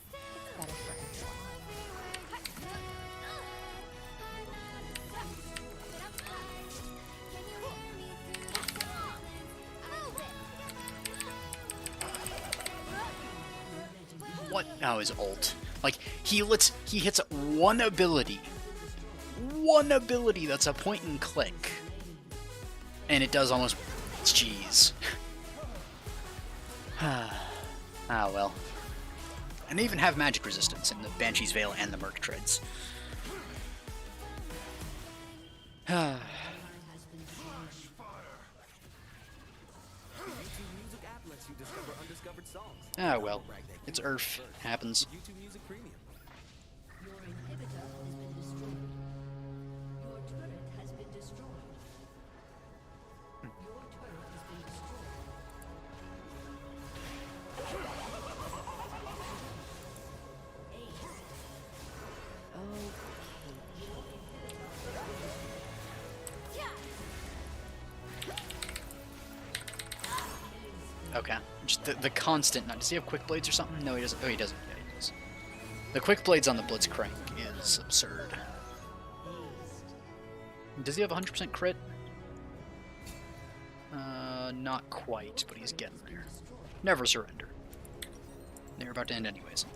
better for everyone. What? Oh, his ult. Like, he hits one ability. One ability that's a point and click. And it does almost... Jeez. Ah, well. And they even have magic resistance in the Banshee's Veil and the Merc Treads. YouTube Music app lets you discover undiscovered songs. Ah, well. It's URF. Happens. YouTube Music Premium. Okay. Just the constant... Does he have Quick Blades or something? No, he doesn't. Oh, he doesn't. Yeah, he does. The Quick Blades on the Blitzcrank is absurd. Does he have 100% crit? Not quite, but he's getting there. Never surrender. They're about to end anyways.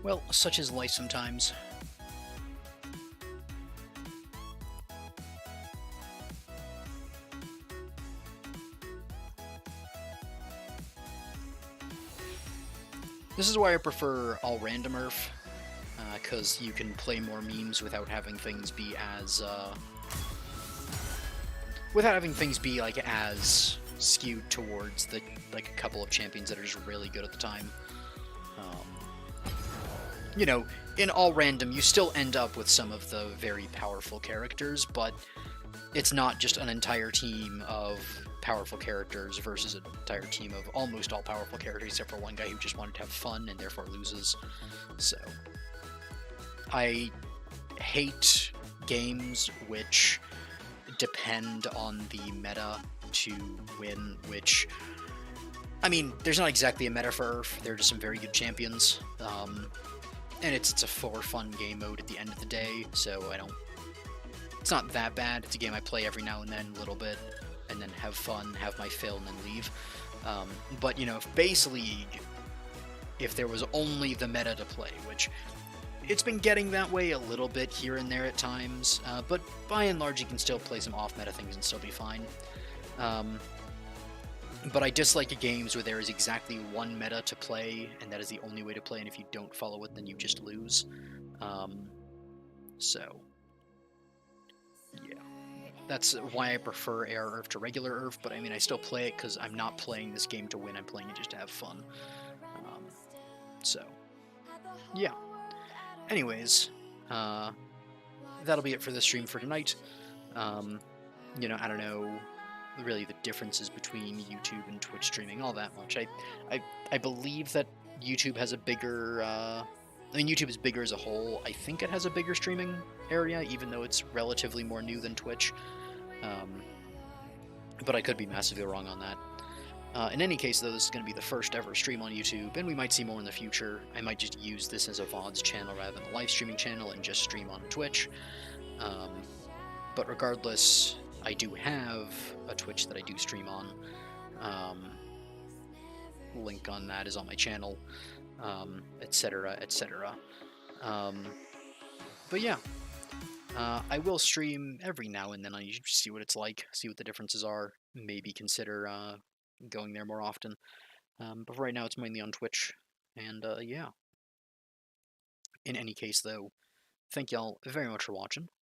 Well, such is life sometimes. This is why I prefer all random URF, because you can play more memes without having things be as like as skewed towards the like a couple of champions that are just really good at the time. You know, in all random, you still end up with some of the very powerful characters, but it's not just an entire team of powerful characters versus an entire team of almost all powerful characters, except for one guy who just wanted to have fun and therefore loses. So, I hate games which depend on the meta to win, which, I mean, there's not exactly a meta for URF, there are just some very good champions, and it's a for fun game mode at the end of the day, so it's not that bad. It's a game I play every now and then a little bit, and then have fun, have my fill, and then leave. But, you know, if Base League, if there was only the meta to play, which it's been getting that way a little bit here and there at times, but by and large you can still play some off-meta things and still be fine. But I dislike games where there is exactly one meta to play, and that is the only way to play, and if you don't follow it, then you just lose. So, yeah. That's why I prefer AR URF to regular URF, but I mean, I still play it because I'm not playing this game to win, I'm playing it just to have fun. So, yeah. Anyways, that'll be it for the stream for tonight. You know, I don't know really the differences between YouTube and Twitch streaming all that much. I believe that YouTube has a bigger, I mean, YouTube is bigger as a whole. I think it has a bigger streaming area, even though it's relatively more new than Twitch. But I could be massively wrong on that. In any case, though, this is going to be the first ever stream on YouTube, and we might see more in the future. I might just use this as a VODs channel rather than a live streaming channel and just stream on Twitch. But regardless, I do have a Twitch that I do stream on. Link on that is on my channel, etc., etc. But yeah, I will stream every now and then. I usually see what it's like, see what the differences are, maybe consider going there more often. But for right now, it's mainly on Twitch, and yeah. In any case, though, thank y'all very much for watching.